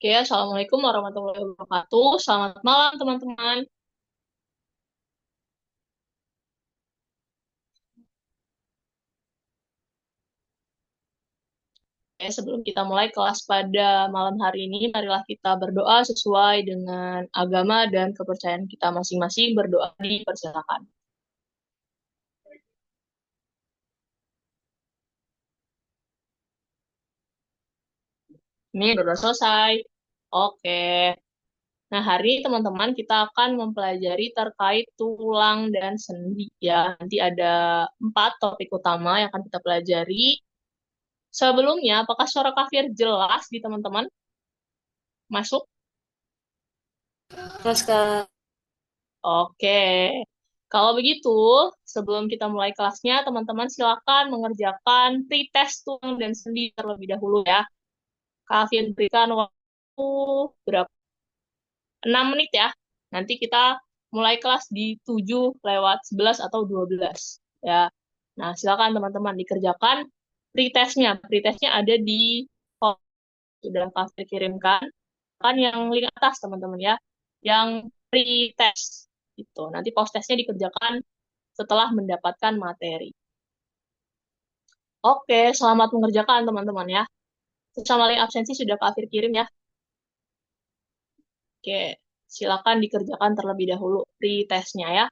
Oke, Assalamualaikum warahmatullahi wabarakatuh. Selamat malam, teman-teman. Oke, sebelum kita mulai kelas pada malam hari ini, marilah kita berdoa sesuai dengan agama dan kepercayaan kita masing-masing. Berdoa dipersilakan. Ini udah selesai. Oke. Nah, hari ini teman-teman kita akan mempelajari terkait tulang dan sendi ya. Nanti ada 4 topik utama yang akan kita pelajari. Sebelumnya, apakah suara kafir jelas di teman-teman? Masuk? Mas Kak, Oke, kalau begitu, sebelum kita mulai kelasnya, teman-teman silakan mengerjakan pretest tulang dan sendi terlebih dahulu ya. Kalian berikan waktu berapa? 6 menit ya. Nanti kita mulai kelas di 7:11 atau 12 ya. Nah, silakan teman-teman dikerjakan pretestnya. Pretestnya ada di form sudah kalian kirimkan. Kan yang link atas teman-teman ya. Yang pretest itu. Nanti post testnya dikerjakan setelah mendapatkan materi. Oke, selamat mengerjakan teman-teman ya. Sama link absensi sudah Kak Afir kirim ya. Oke, silakan dikerjakan terlebih dahulu pre-testnya ya.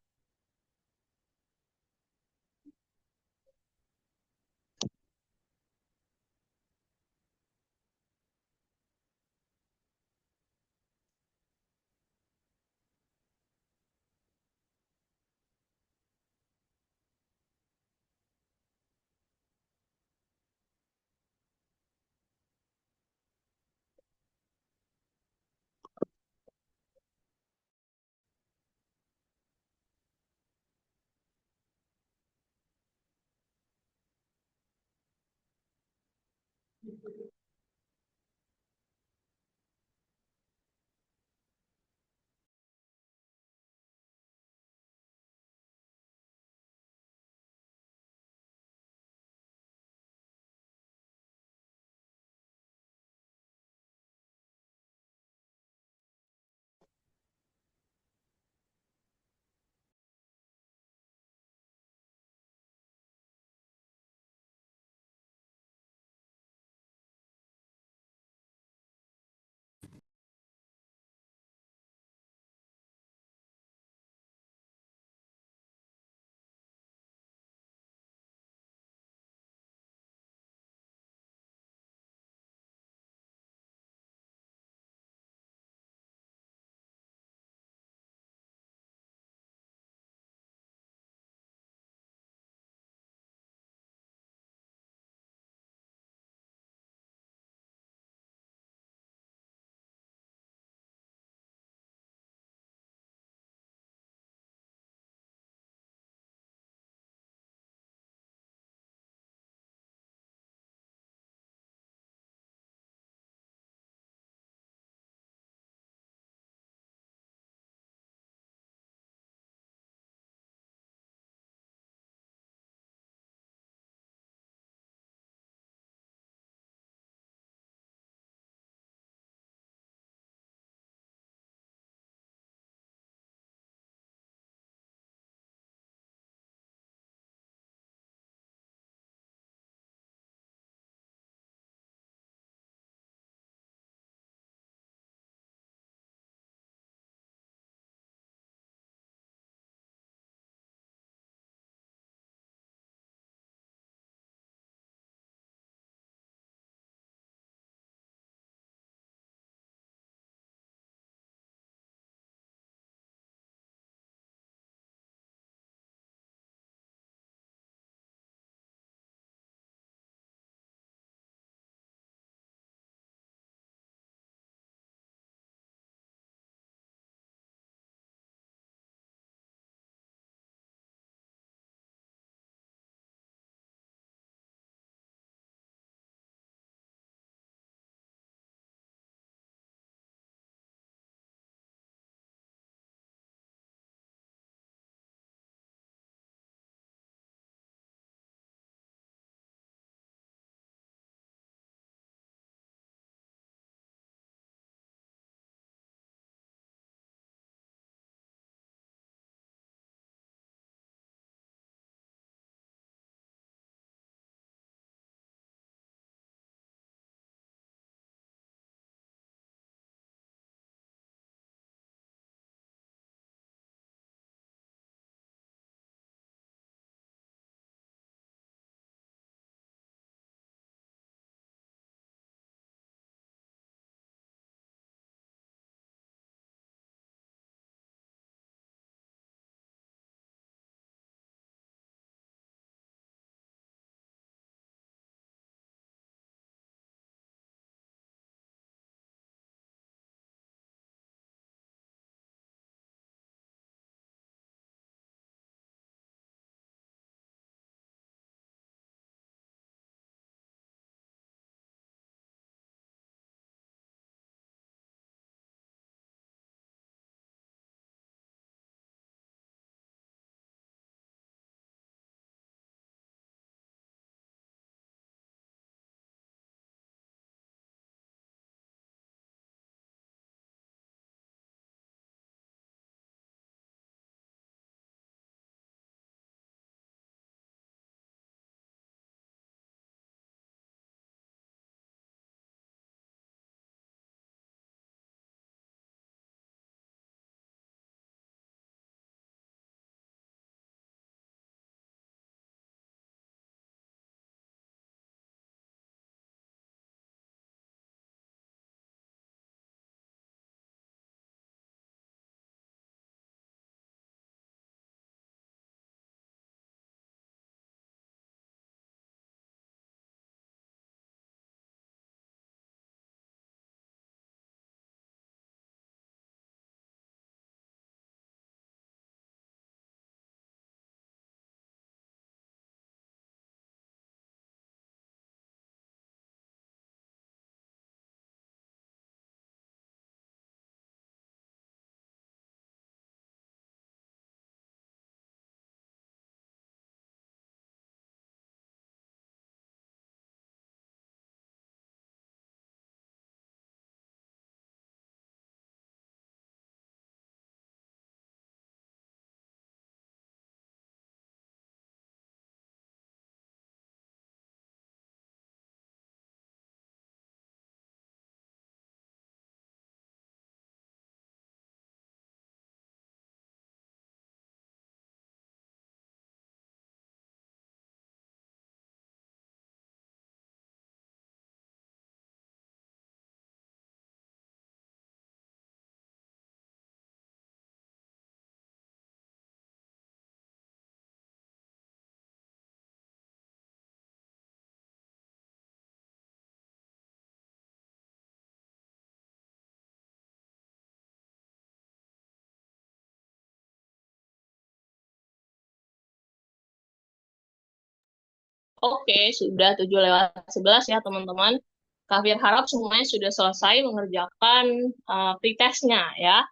Oke, sudah 7:11 ya teman-teman. Kafir harap semuanya sudah selesai mengerjakan pretestnya ya.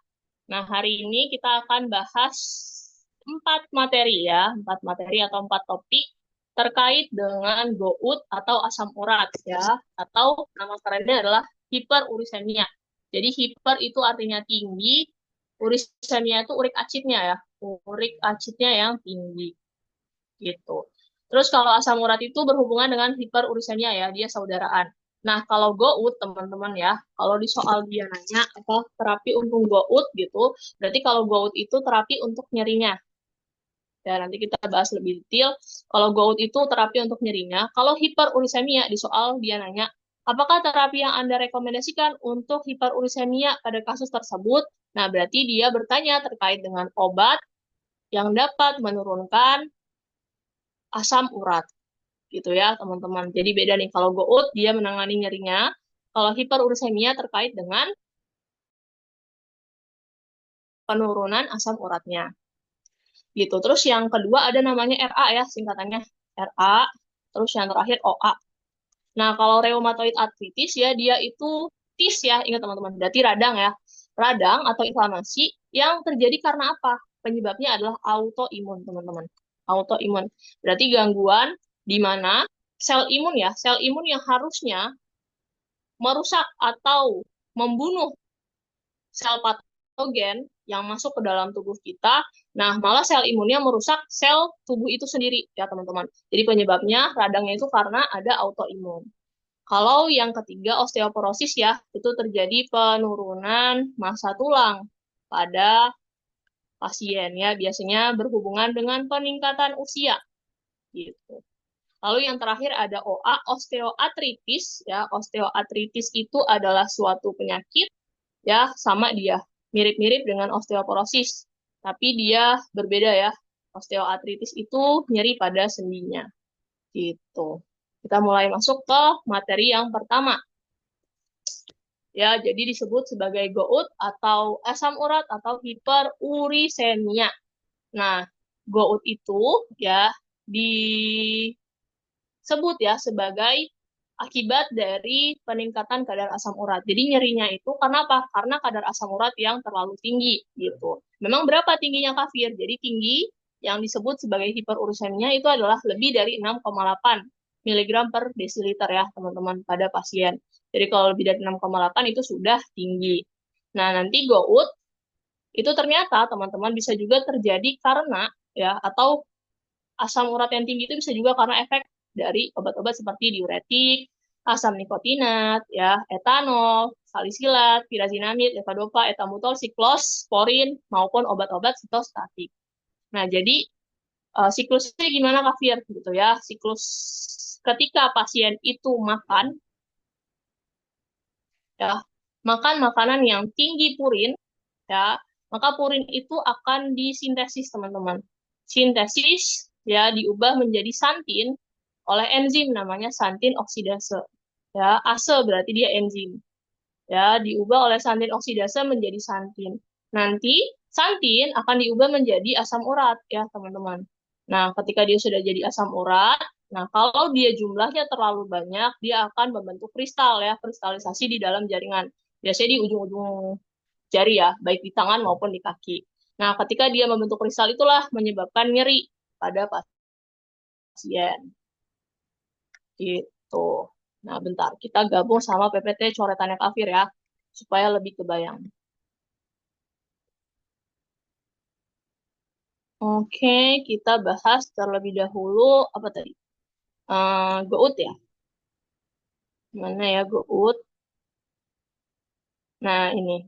Nah, hari ini kita akan bahas 4 materi ya, 4 materi atau 4 topik terkait dengan GOUT atau asam urat ya, atau nama kerennya adalah hiperurisemia. Jadi hiper itu artinya tinggi, urisemia itu urik acidnya ya, urik acidnya yang tinggi gitu. Terus kalau asam urat itu berhubungan dengan hiperurisemia ya, dia saudaraan. Nah, kalau GOUT teman-teman ya, kalau di soal dia nanya apa terapi untuk GOUT gitu, berarti kalau GOUT itu terapi untuk nyerinya. Ya, nanti kita bahas lebih detail. Kalau GOUT itu terapi untuk nyerinya. Kalau hiperurisemia di soal dia nanya, apakah terapi yang Anda rekomendasikan untuk hiperurisemia pada kasus tersebut? Nah, berarti dia bertanya terkait dengan obat yang dapat menurunkan asam urat gitu ya teman-teman. Jadi beda nih kalau GOUT dia menangani nyerinya, kalau hiperursemia terkait dengan penurunan asam uratnya gitu. Terus yang kedua ada namanya RA ya singkatannya RA, terus yang terakhir OA. Nah, kalau rheumatoid arthritis ya dia itu TIS ya, ingat teman-teman, berarti radang ya. Radang atau inflamasi yang terjadi karena apa? Penyebabnya adalah autoimun, teman-teman. Autoimun. Berarti gangguan di mana sel imun ya, sel imun yang harusnya merusak atau membunuh sel patogen yang masuk ke dalam tubuh kita. Nah, malah sel imunnya merusak sel tubuh itu sendiri ya, teman-teman. Jadi penyebabnya radangnya itu karena ada autoimun. Kalau yang ketiga osteoporosis ya, itu terjadi penurunan massa tulang pada pasien ya, biasanya berhubungan dengan peningkatan usia gitu. Lalu yang terakhir ada OA, osteoartritis ya. Osteoartritis itu adalah suatu penyakit ya, sama dia mirip-mirip dengan osteoporosis, tapi dia berbeda ya. Osteoartritis itu nyeri pada sendinya gitu. Kita mulai masuk ke materi yang pertama ya, jadi disebut sebagai GOUT atau asam urat atau hiperurisemia. Nah, GOUT itu ya disebut ya sebagai akibat dari peningkatan kadar asam urat. Jadi nyerinya itu karena apa? Karena kadar asam urat yang terlalu tinggi gitu. Memang berapa tingginya kafir? Jadi tinggi yang disebut sebagai hiperursemia itu adalah lebih dari 6,8 miligram per desiliter ya teman-teman pada pasien. Jadi kalau lebih dari 6,8 itu sudah tinggi. Nah nanti GOUT itu ternyata teman-teman bisa juga terjadi karena ya atau asam urat yang tinggi itu bisa juga karena efek dari obat-obat seperti diuretik, asam nikotinat, ya, etanol, salisilat, pirazinamid, levodopa, etambutol, siklosporin, maupun obat-obat sitostatik. Nah, jadi siklusnya gimana Kak Fir? Gitu ya. Siklus ketika pasien itu makan, ya, makan makanan yang tinggi purin, ya, maka purin itu akan disintesis, teman-teman. Sintesis, ya, diubah menjadi santin oleh enzim namanya santin oksidase. Ya, ase berarti dia enzim. Ya, diubah oleh santin oksidase menjadi santin. Nanti santin akan diubah menjadi asam urat ya, teman-teman. Nah, ketika dia sudah jadi asam urat, nah kalau dia jumlahnya terlalu banyak, dia akan membentuk kristal ya, kristalisasi di dalam jaringan. Biasanya di ujung-ujung jari ya, baik di tangan maupun di kaki. Nah, ketika dia membentuk kristal itulah menyebabkan nyeri pada pasien. Gitu. Nah, bentar. Kita gabung sama PPT coretannya Kafir ya, supaya lebih kebayang. Oke, kita bahas terlebih dahulu apa tadi? GOUT ya. Mana ya GOUT? Nah, ini.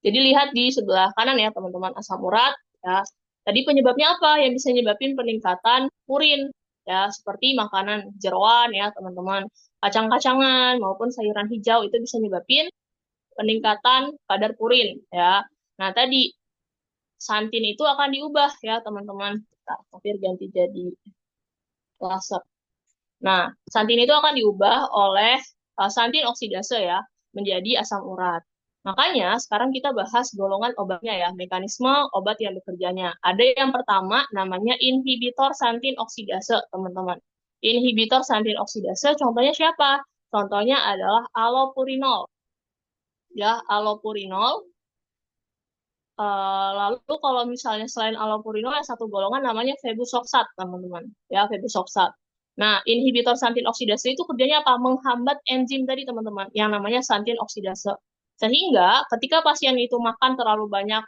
Jadi lihat di sebelah kanan ya, teman-teman, asam urat ya. Tadi penyebabnya apa? Yang bisa nyebabin peningkatan purin ya, seperti makanan jeroan ya, teman-teman. Kacang-kacangan maupun sayuran hijau itu bisa nyebabin peningkatan kadar purin ya. Nah, tadi santin itu akan diubah ya, teman-teman. Nah, hampir ganti jadi laser. Nah, santin itu akan diubah oleh santin oksidase ya menjadi asam urat. Makanya sekarang kita bahas golongan obatnya ya, mekanisme obat yang bekerjanya. Ada yang pertama namanya inhibitor santin oksidase, teman-teman. Inhibitor santin oksidase contohnya siapa? Contohnya adalah allopurinol. Ya, allopurinol. Lalu kalau misalnya selain allopurinol yang satu golongan namanya febusoksat, teman-teman. Ya, febusoksat. Nah, inhibitor santin oksidase itu kerjanya apa? Menghambat enzim tadi, teman-teman, yang namanya santin oksidase. Sehingga ketika pasien itu makan terlalu banyak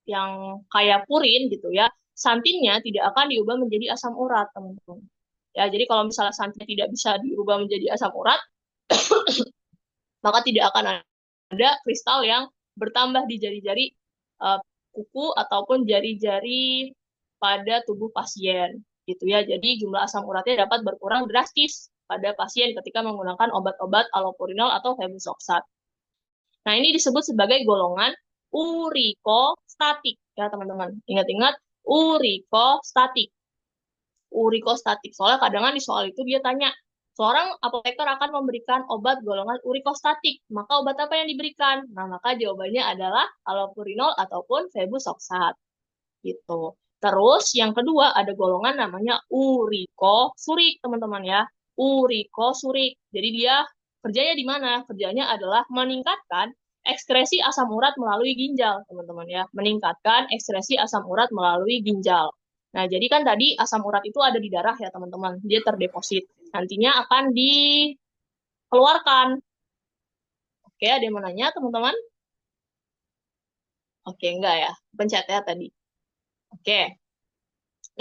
yang kayak purin gitu ya, santinnya tidak akan diubah menjadi asam urat, teman-teman. Ya, jadi kalau misalnya santin tidak bisa diubah menjadi asam urat, maka tidak akan ada kristal yang bertambah di jari-jari kuku ataupun jari-jari pada tubuh pasien gitu ya. Jadi jumlah asam uratnya dapat berkurang drastis pada pasien ketika menggunakan obat-obat allopurinol atau febusoksat. Nah, ini disebut sebagai golongan urikostatik ya, teman-teman. Ingat-ingat urikostatik. Urikostatik. Soalnya kadang di soal itu dia tanya, seorang apoteker akan memberikan obat golongan urikostatik. Maka obat apa yang diberikan? Nah, maka jawabannya adalah allopurinol ataupun febusoksat. Gitu. Terus yang kedua ada golongan namanya urikosurik, teman-teman ya. Urikosurik. Jadi dia kerjanya di mana? Kerjanya adalah meningkatkan ekskresi asam urat melalui ginjal, teman-teman ya. Meningkatkan ekskresi asam urat melalui ginjal. Nah, jadi kan tadi asam urat itu ada di darah ya, teman-teman. Dia terdeposit. Nantinya akan dikeluarkan. Oke, ada yang mau nanya, teman-teman? Oke, enggak ya. Pencet ya tadi. Oke.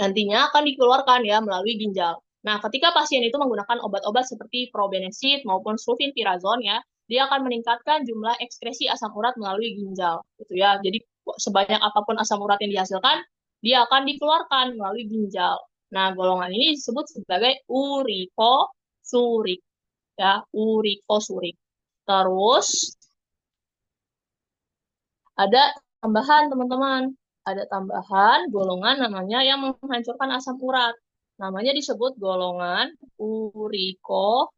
Nantinya akan dikeluarkan ya melalui ginjal. Nah, ketika pasien itu menggunakan obat-obat seperti probenecid maupun sulfentrazone ya, dia akan meningkatkan jumlah ekskresi asam urat melalui ginjal, gitu ya. Jadi sebanyak apapun asam urat yang dihasilkan, dia akan dikeluarkan melalui ginjal. Nah, golongan ini disebut sebagai urikosurik ya, urikosurik. Terus ada tambahan, teman-teman. Ada tambahan golongan namanya yang menghancurkan asam urat. Namanya disebut golongan urikolitik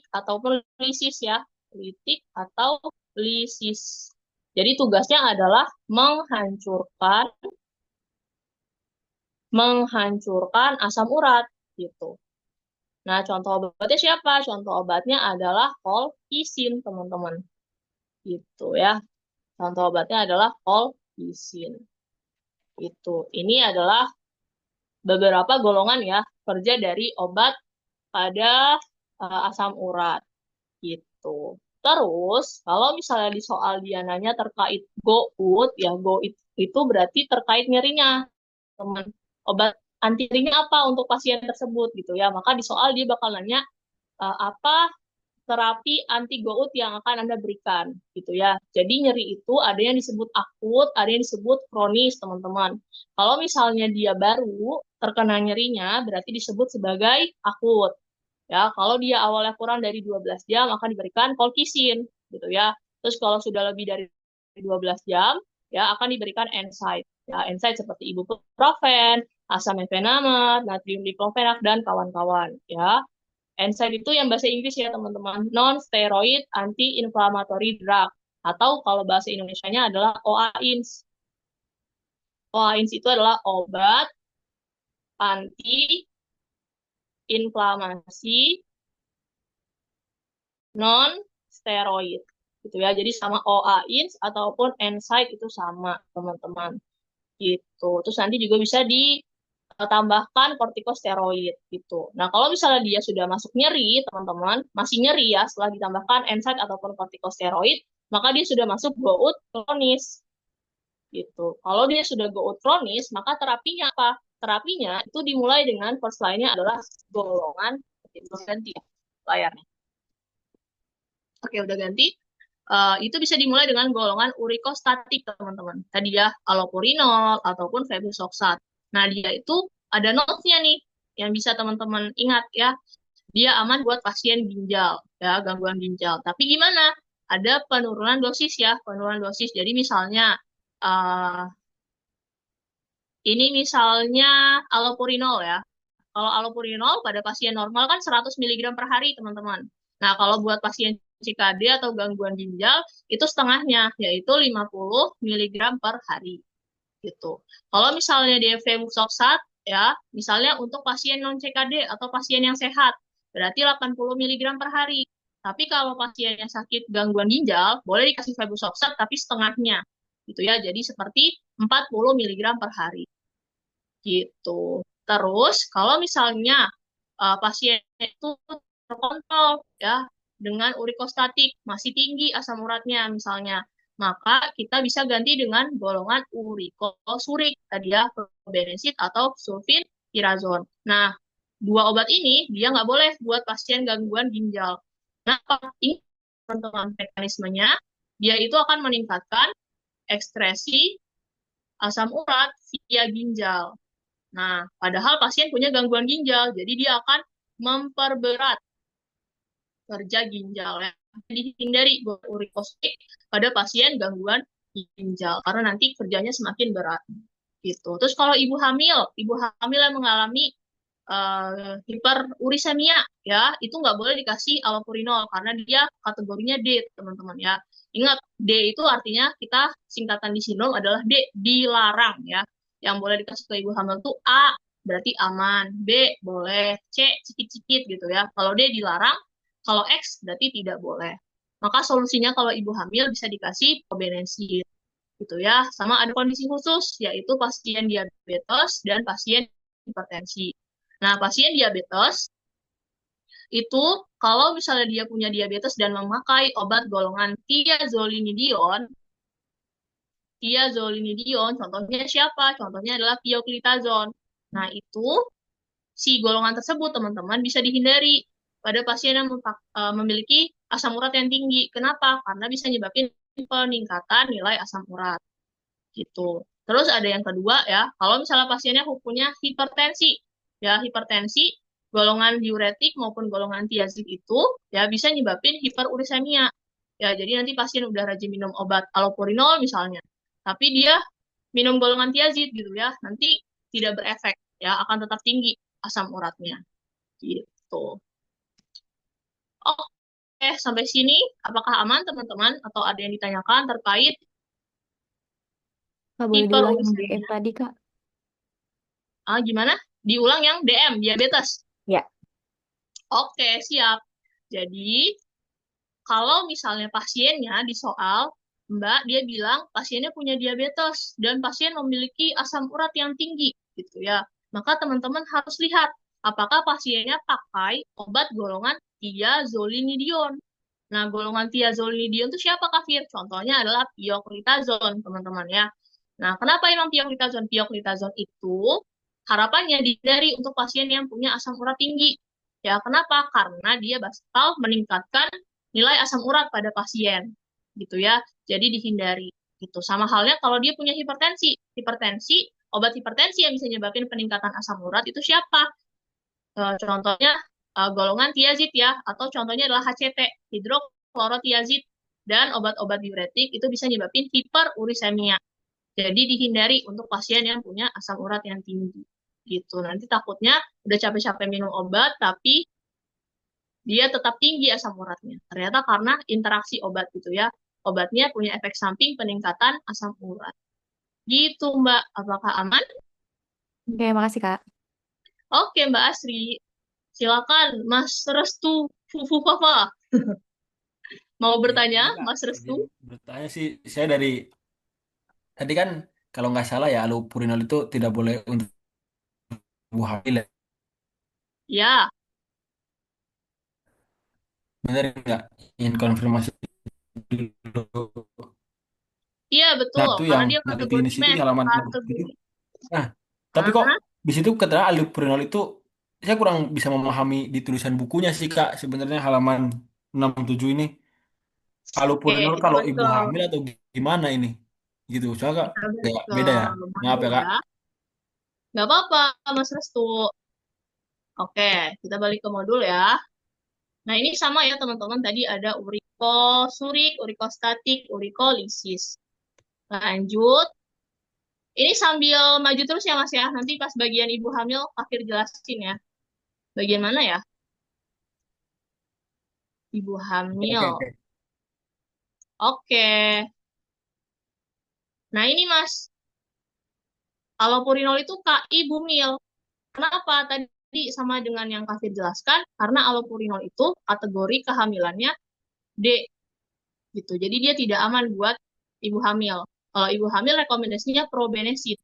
ataupun lisis ya. Litik atau lisis. Jadi tugasnya adalah menghancurkan asam urat gitu. Nah, contoh obatnya siapa? Contoh obatnya adalah kolkisin, teman-teman. Gitu ya. Contoh obatnya adalah kolkisin. Itu. Ini adalah beberapa golongan ya kerja dari obat pada asam urat gitu. Terus kalau misalnya di soal dia nanya terkait GoUT ya GoUT itu berarti terkait nyerinya teman. Obat anti nyerinya apa untuk pasien tersebut gitu ya. Maka di soal dia bakal nanya apa terapi anti gout yang akan Anda berikan gitu ya. Jadi nyeri itu ada yang disebut akut, ada yang disebut kronis, teman-teman. Kalau misalnya dia baru terkena nyerinya berarti disebut sebagai akut. Ya, kalau dia awalnya kurang dari 12 jam akan diberikan colchicine gitu ya. Terus kalau sudah lebih dari 12 jam ya akan diberikan NSAID. Ya, NSAID seperti ibuprofen, asam mefenamic, natrium diklofenak dan kawan-kawan ya. NSAID itu yang bahasa Inggris ya teman-teman, non-steroid anti-inflammatory drug. Atau kalau bahasa Indonesianya adalah OAINS. OAINS itu adalah obat anti-inflamasi non-steroid. Gitu ya. Jadi sama OAINS ataupun NSAID itu sama teman-teman. Gitu. Terus nanti juga bisa ditambahkan kortikosteroid gitu. Nah, kalau misalnya dia sudah masuk nyeri, teman-teman, masih nyeri ya setelah ditambahkan NSAID ataupun kortikosteroid, maka dia sudah masuk gout kronis gitu. Kalau dia sudah gout kronis, maka terapinya apa? Terapinya itu dimulai dengan first line-nya adalah golongan ganti ya, layarnya. Oke, udah ganti. Itu bisa dimulai dengan golongan urikostatik, teman-teman. Tadi ya, allopurinol ataupun febusoksat. Nah, dia itu ada notes-nya nih yang bisa teman-teman ingat ya. Dia aman buat pasien ginjal, ya, gangguan ginjal. Tapi gimana? Ada penurunan dosis ya, penurunan dosis. Jadi misalnya uh, ini misalnya allopurinol ya. Kalau allopurinol pada pasien normal kan 100 mg per hari, teman-teman. Nah, kalau buat pasien CKD atau gangguan ginjal itu setengahnya, yaitu 50 miligram per hari gitu. Kalau misalnya di Febusoxat ya, misalnya untuk pasien non CKD atau pasien yang sehat, berarti 80 miligram per hari. Tapi kalau pasien yang sakit gangguan ginjal, boleh dikasih Febusoxat tapi setengahnya gitu ya. Jadi seperti 40 miligram per hari gitu. Terus kalau misalnya pasien itu terkontrol ya dengan urikostatik masih tinggi asam uratnya misalnya, maka kita bisa ganti dengan golongan urikosurik tadi ya, probenecid atau sulfitrazone. Nah, dua obat ini dia nggak boleh buat pasien gangguan ginjal. Kenapa? Ini teman-teman mekanismenya, dia itu akan meningkatkan ekskresi asam urat via ginjal. Nah, padahal pasien punya gangguan ginjal, jadi dia akan memperberat kerja ginjal ya. Dihindari urikosit pada pasien gangguan ginjal karena nanti kerjanya semakin berat gitu. Terus kalau ibu hamil yang mengalami hiperurisemia ya, itu nggak boleh dikasih allopurinol karena dia kategorinya D, teman-teman ya. Ingat, D itu artinya kita singkatan di sinom adalah D, dilarang ya. Yang boleh dikasih ke ibu hamil tuh A, berarti aman, B boleh, C cikit-cikit gitu ya. Kalau D dilarang, kalau X berarti tidak boleh. Maka solusinya kalau ibu hamil bisa dikasih probenecid gitu ya. Sama ada kondisi khusus yaitu pasien diabetes dan pasien hipertensi. Nah, pasien diabetes itu kalau misalnya dia punya diabetes dan memakai obat golongan tiazolinidion, contohnya siapa? Contohnya adalah pioglitazone. Nah, itu si golongan tersebut teman-teman bisa dihindari pada pasien yang memiliki asam urat yang tinggi. Kenapa? Karena bisa menyebabkan peningkatan nilai asam urat gitu. Terus ada yang kedua ya, kalau misalnya pasiennya punya hipertensi, ya hipertensi golongan diuretik maupun golongan tiazid itu ya bisa nyebabin hiperurisemia. Ya, jadi nanti pasien udah rajin minum obat allopurinol misalnya, tapi dia minum golongan tiazid gitu ya, nanti tidak berefek ya, akan tetap tinggi asam uratnya gitu. Oke, sampai sini apakah aman teman-teman atau ada yang ditanyakan terkait Kak, boleh diulang yang DM hiperursemia? tadi, Kak? Gimana? Diulang yang DM, diabetes. Ya. Oke, siap. Jadi, kalau misalnya pasiennya di soal, Mbak, dia bilang pasiennya punya diabetes dan pasien memiliki asam urat yang tinggi, gitu ya. Maka teman-teman harus lihat apakah pasiennya pakai obat golongan thiazolinidion. Nah, golongan thiazolinidion itu siapa, Kak Fir? Contohnya adalah pioglitazone, teman-teman ya. Nah, kenapa emang pioglitazone? Pioglitazone itu harapannya dihindari untuk pasien yang punya asam urat tinggi. Ya, kenapa? Karena dia bakal meningkatkan nilai asam urat pada pasien, gitu ya. Jadi dihindari. Gitu. Sama halnya kalau dia punya hipertensi. Hipertensi, obat hipertensi yang bisa menyebabkan peningkatan asam urat itu siapa? Contohnya golongan tiazid ya, atau contohnya adalah HCT, hidroklorotiazid, dan obat-obat diuretik itu bisa menyebabkan hiperurisemia. Jadi dihindari untuk pasien yang punya asam urat yang tinggi. Gitu. Nanti takutnya udah capek-capek minum obat, tapi dia tetap tinggi asam uratnya. Ternyata karena interaksi obat gitu ya. Obatnya punya efek samping peningkatan asam urat. Gitu Mbak, apakah aman? Oke, makasih, Kak. Oke Mbak Asri, silakan Mas Restu Fufu Papa. Mau Ya, bertanya, ini Kak, Mas izin Restu? bertanya sih, saya dari tadi kan kalau nggak salah ya allopurinol itu tidak boleh untuk ibu hamil ya. Ya, Benar nggak? Ingin konfirmasi dulu. iya Nah betul, itu karena yang dia dari kategori klinis itu di mes, halaman 67. kategori. Nah, tapi kok Aha. di situ kata allopurinol itu saya kurang bisa memahami di tulisan bukunya sih Kak. Sebenarnya halaman 67 ini Oke, allopurinol kita kalau balik ibu ke hamil atau gimana ini? Gitu. Soalnya Kak, kita balik kayak ke beda ya. Maaf modul ya Kak. ya. Nggak apa-apa, Mas Restu. Oke, kita balik ke modul ya. Nah, ini sama ya teman-teman. Tadi ada urikosurik, urikostatik, urikolisis. Lanjut. Ini sambil maju terus ya Mas ya. Nanti pas bagian ibu hamil, akhir jelasin ya. Bagian mana ya? ibu Oke, oke, hamil. oke. Oke. Nah, ini Mas, allopurinol itu KI bumil. Kenapa? Tadi sama dengan yang Kafir jelaskan, karena allopurinol itu kategori kehamilannya D gitu. Jadi dia tidak aman buat ibu hamil. Kalau ibu hamil rekomendasinya probenesit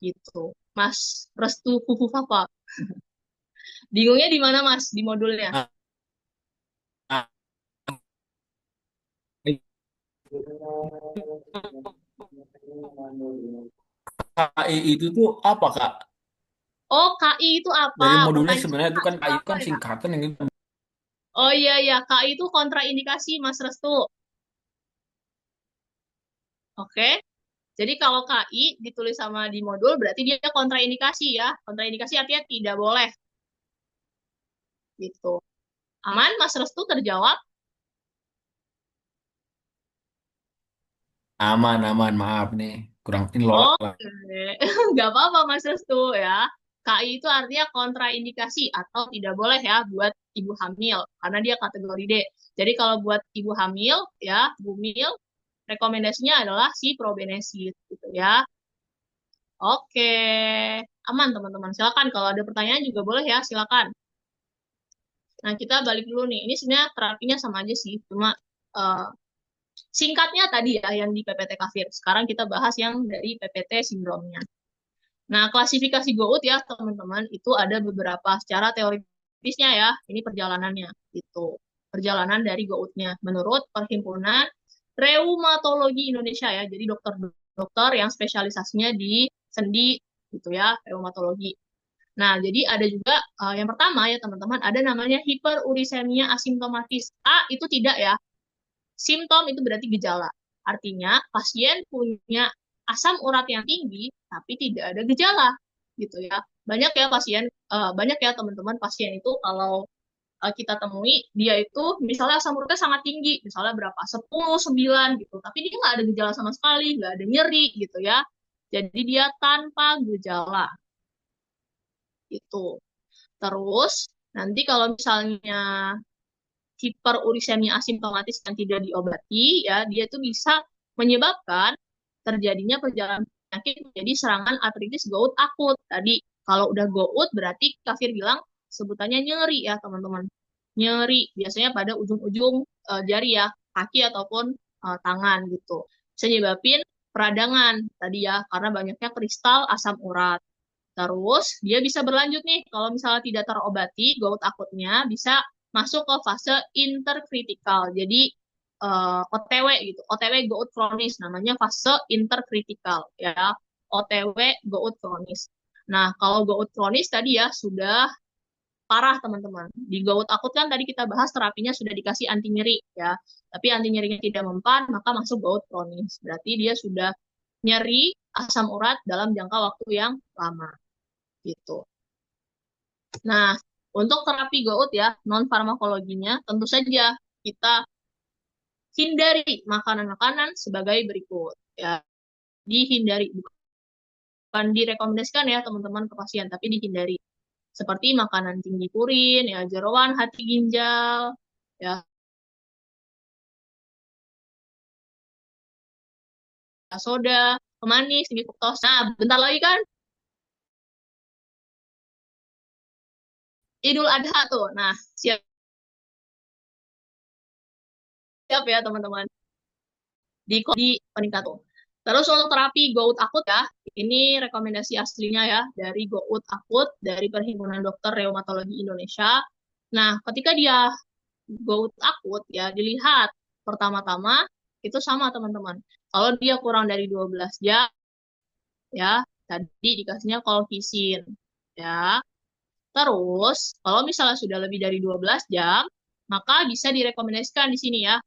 gitu. Mas Restu Kuku Papa. Bingungnya di mana Mas di modulnya? Ah, ah, KI itu tuh apa, Kak? Oh, KI itu apa? Dari modulnya Pertanyaan sebenarnya itu kan itu KI itu apa kan ya? singkatan yang itu. Oh iya ya, KI itu kontraindikasi Mas Restu. Oke. Jadi kalau KI ditulis sama di modul berarti dia kontraindikasi ya. Kontraindikasi artinya tidak boleh gitu. Aman Mas Restu terjawab? Aman, aman, maaf nih. Kurang ini lolos lah. Oke, nggak apa-apa Mas Restu ya. KI itu artinya kontraindikasi atau tidak boleh ya buat ibu hamil karena dia kategori D. Jadi kalau buat ibu hamil ya, bumil, rekomendasinya adalah si probenesit gitu ya. Oke, aman teman-teman. Silakan kalau ada pertanyaan juga boleh ya, silakan. Nah, kita balik dulu nih. Ini sebenarnya terapinya sama aja sih, cuma eh, singkatnya tadi ya yang di PPT Kafir. Sekarang kita bahas yang dari PPT sindromnya. Nah, klasifikasi GOUT ya, teman-teman, itu ada beberapa secara teoritisnya ya. Ini perjalanannya, gitu. Perjalanan dari GOUT-nya menurut Perhimpunan Reumatologi Indonesia ya. Jadi dokter-dokter yang spesialisasinya di sendi, gitu ya, reumatologi. Nah, jadi ada juga yang pertama ya, teman-teman, ada namanya hiperurisemia asimptomatis. A itu tidak ya. Simptom itu berarti gejala. Artinya, pasien punya asam urat yang tinggi, tapi tidak ada gejala, gitu ya. Banyak ya pasien, banyak ya teman-teman pasien itu kalau kita temui, dia itu misalnya asam uratnya sangat tinggi, misalnya berapa, 10, 9 gitu, tapi dia nggak ada gejala sama sekali, nggak ada nyeri gitu ya. Jadi dia tanpa gejala, gitu. Terus, nanti kalau misalnya hiperurisemia asimptomatis yang tidak diobati, ya dia itu bisa menyebabkan terjadinya perjalanan penyakit menjadi serangan artritis gout akut. Tadi kalau udah gout berarti Kafir bilang sebutannya nyeri ya teman-teman. Nyeri biasanya pada ujung-ujung jari ya, kaki ataupun tangan gitu. Bisa nyebabin peradangan tadi ya karena banyaknya kristal asam urat. Terus dia bisa berlanjut nih, kalau misalnya tidak terobati, gout akutnya bisa masuk ke fase interkritikal. Jadi OTW gitu, OTW gout kronis, namanya fase interkritikal ya, OTW gout kronis. Nah, kalau gout kronis tadi ya sudah parah teman-teman. Di gout akut kan tadi kita bahas terapinya sudah dikasih anti nyeri ya, tapi anti nyerinya tidak mempan, maka masuk gout kronis. Berarti dia sudah nyeri asam urat dalam jangka waktu yang lama gitu. Nah, untuk terapi gout ya, non farmakologinya tentu saja kita hindari makanan-makanan sebagai berikut ya. Dihindari, bukan direkomendasikan ya teman-teman ke pasien, tapi dihindari. Seperti makanan tinggi purin, ya jeroan, hati ginjal, ya soda, pemanis, tinggi fruktosa. Nah, bentar lagi kan Idul Adha tuh. Nah, siap siap ya teman-teman. Di peningkat tuh. Terus untuk terapi gout akut ya, ini rekomendasi aslinya ya dari gout akut dari Perhimpunan Dokter Reumatologi Indonesia. Nah, ketika dia gout akut ya dilihat pertama-tama itu sama teman-teman. Kalau dia kurang dari 12 jam ya tadi dikasihnya kolkisin ya. Terus kalau misalnya sudah lebih dari 12 jam maka bisa direkomendasikan di sini ya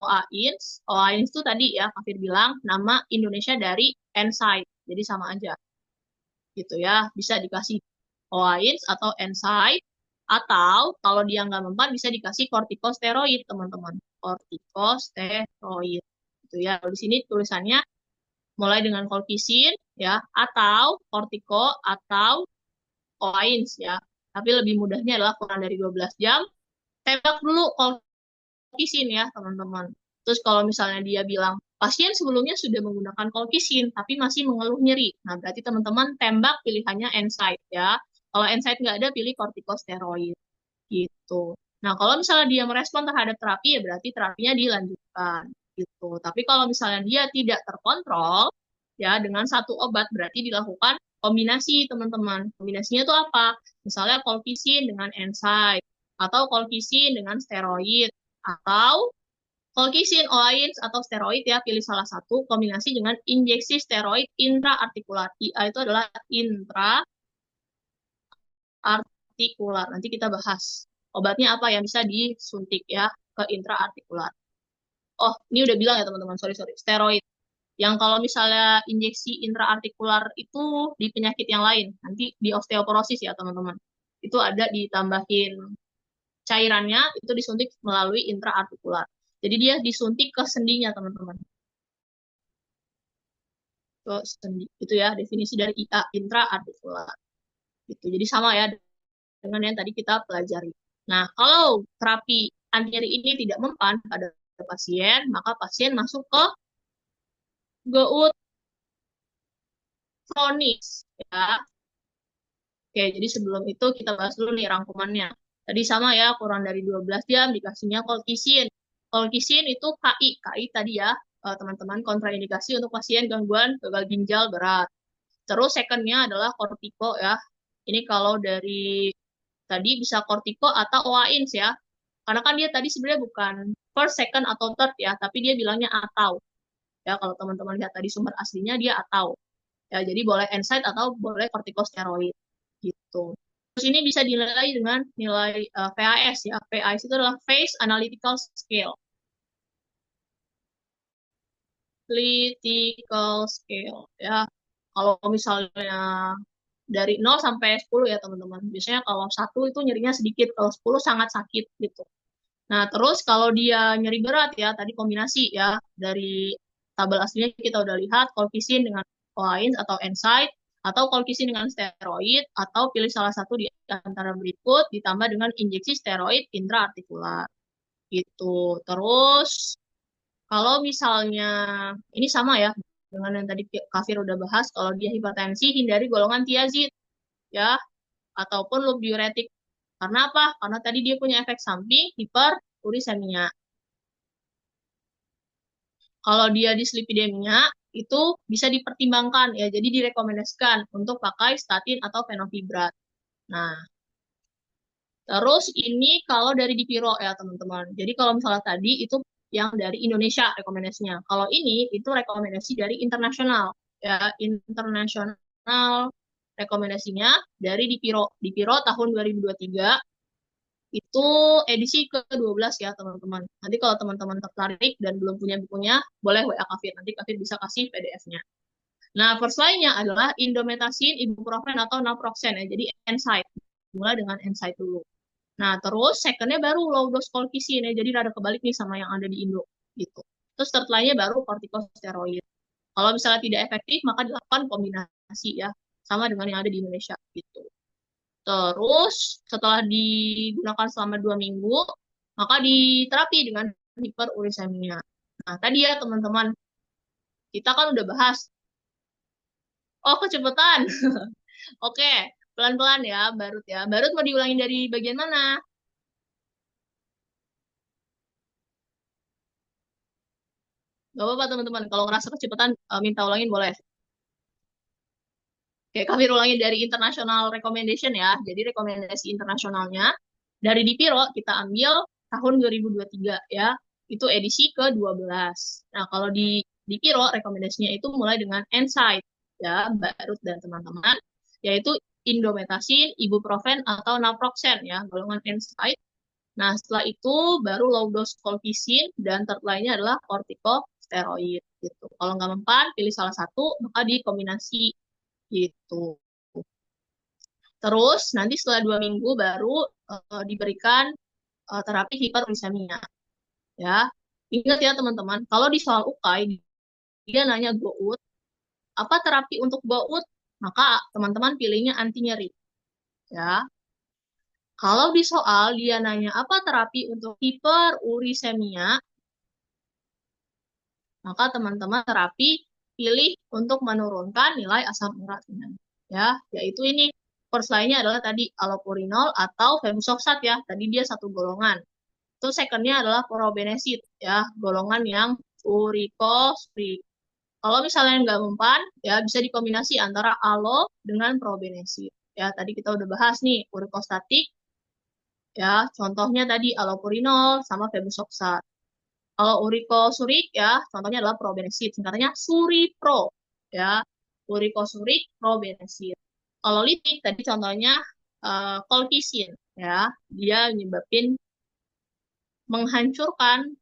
OAINS. OAINS itu tadi ya Kafir bilang nama Indonesia dari NSAID. Jadi sama aja gitu ya. Bisa dikasih OAINS atau NSAID atau kalau dia nggak mempan bisa dikasih kortikosteroid teman-teman. Kortikosteroid gitu ya. Di sini tulisannya mulai dengan kolkisin ya atau kortiko atau OAINS ya. Tapi lebih mudahnya adalah kurang dari 12 jam tembak dulu kolkisin ya, teman-teman. Terus kalau misalnya dia bilang, pasien sebelumnya sudah menggunakan kolkisin, tapi masih mengeluh nyeri. Nah, berarti teman-teman tembak pilihannya NSAID ya. Kalau NSAID nggak ada, pilih kortikosteroid gitu. Nah, kalau misalnya dia merespon terhadap terapi, ya berarti terapinya dilanjutkan gitu. Tapi kalau misalnya dia tidak terkontrol, ya dengan satu obat berarti dilakukan kombinasi, teman-teman. Kombinasinya itu apa? Misalnya kolkisin dengan NSAID, atau kolkisin dengan steroid, atau kolkisin, OAINS, atau steroid ya, pilih salah satu, kombinasi dengan injeksi steroid intraartikular. IA itu adalah intraartikular. Nanti kita bahas obatnya apa yang bisa disuntik ya ke intraartikular. Oh, ini udah bilang ya teman-teman, sorry, steroid. Yang kalau misalnya injeksi intraartikular itu di penyakit yang lain, nanti di osteoporosis ya teman-teman. Itu ada ditambahin cairannya, itu disuntik melalui intraartikular. Jadi dia disuntik ke sendinya teman-teman. Ke sendi. Itu ya definisi dari IA, intraartikular. Gitu. Jadi sama ya dengan yang tadi kita pelajari. Nah, kalau terapi anti nyeri ini tidak mempan pada pasien, maka pasien masuk ke GUT kronis ya. Oke, jadi sebelum itu kita bahas dulu nih rangkumannya. Tadi sama ya, kurang dari 12 jam dikasihnya kolkisin. Kolkisin itu KI. KI tadi ya, teman-teman, kontraindikasi untuk pasien gangguan gagal ginjal berat. Terus secondnya adalah kortiko ya. Ini kalau dari tadi bisa kortiko atau OAINS ya. Karena kan dia tadi sebenarnya bukan first, second, atau third ya, tapi dia bilangnya atau. Ya, kalau teman-teman lihat tadi sumber aslinya dia atau. Ya, jadi boleh NSAID atau boleh kortikosteroid gitu. Terus ini bisa dinilai dengan nilai VAS ya. VAS itu adalah Face Analytical Scale. Analytical Scale ya. Kalau misalnya dari 0 sampai 10 ya teman-teman. Biasanya kalau 1 itu nyerinya sedikit, kalau 10 sangat sakit gitu. Nah, terus kalau dia nyeri berat ya, tadi kombinasi ya, dari tabel aslinya kita udah lihat, kolkisin dengan OAINS atau NSAID, atau kolkisin dengan steroid, atau pilih salah satu di antara berikut, ditambah dengan injeksi steroid intraartikular. Gitu. Terus, kalau misalnya, ini sama ya, dengan yang tadi Kafir udah bahas, kalau dia hipertensi, hindari golongan tiazid, ya, ataupun loop diuretik. Karena apa? Karena tadi dia punya efek samping hiperurisemia. Kalau dia dislipidemia, itu bisa dipertimbangkan ya, jadi direkomendasikan untuk pakai statin atau fenofibrat. Nah, terus ini kalau dari Dipiro ya teman-teman. Jadi kalau misalnya tadi itu yang dari Indonesia rekomendasinya. Kalau ini itu rekomendasi dari internasional ya, internasional rekomendasinya dari Dipiro. Dipiro tahun 2023 itu edisi ke-12 ya teman-teman. Nanti kalau teman-teman tertarik dan belum punya bukunya, boleh WA Kafir. Nanti Kafir bisa kasih PDF-nya. Nah, first line-nya adalah indomethacin, ibuprofen, atau naproxen ya. Jadi NSAID. Mulai dengan NSAID dulu. Nah, terus second-nya baru low dose colchicine ya. Jadi rada kebalik nih sama yang ada di Indo gitu. Terus third line-nya baru corticosteroid. Kalau misalnya tidak efektif, maka dilakukan kombinasi ya. Sama dengan yang ada di Indonesia gitu. Terus setelah digunakan selama 2 minggu, maka diterapi dengan hiperurisemia. Nah, tadi ya teman-teman, kita kan udah bahas. Oh, kecepatan. Oke, pelan-pelan ya, Barut ya. Barut mau diulangin dari bagian mana? Gak apa-apa teman-teman, kalau ngerasa kecepatan, minta ulangin boleh. Oke, kami ulangin dari international recommendation ya. Jadi rekomendasi internasionalnya, dari Dipiro kita ambil tahun 2023 ya. Itu edisi ke-12. Nah, kalau di Piro rekomendasinya itu mulai dengan NSAID ya, Barut dan teman-teman, yaitu indomethacin, ibuprofen atau naproxen ya, golongan NSAID. Nah, setelah itu baru low dose colchicine dan third line-nya adalah corticosteroid gitu. Kalau nggak mempan, pilih salah satu, maka dikombinasi gitu. Terus nanti setelah 2 minggu baru diberikan terapi hiperuricemia ya. Ingat ya teman-teman, kalau di soal UKAI dia nanya GOUT, apa terapi untuk GOUT? Maka teman-teman pilihnya anti nyeri ya. Kalau di soal dia nanya apa terapi untuk hiperurisemia, maka teman-teman terapi pilih untuk menurunkan nilai asam uratnya. Ya, yaitu ini first line-nya adalah tadi allopurinol atau febusoxat ya. Tadi dia satu golongan. Terus second-nya adalah probenecid ya, golongan yang uricosuric. Kalau misalnya nggak mempan, ya bisa dikombinasi antara alo dengan probenecid. Ya, tadi kita udah bahas nih, urikostatik, ya, contohnya tadi allopurinol sama febusoxat. Kalau urikosurik, ya, contohnya adalah probenecid, singkatannya Suripro, ya, urikosurik, probenecid. Kalau litik, tadi contohnya colchicine, ya, dia menyebabkan menghancurkan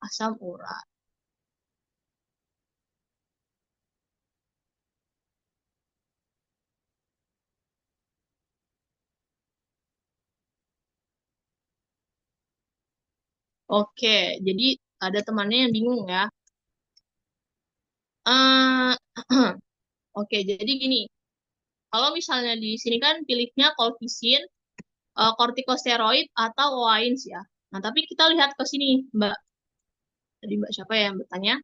asam urat. Oke, jadi ada temannya yang bingung ya. Eh, Oke, jadi gini, kalau misalnya di sini kan pilihnya colchicine, kortikosteroid atau OAINS ya. Nah, tapi kita lihat ke sini, Mbak. Tadi Mbak siapa ya yang bertanya?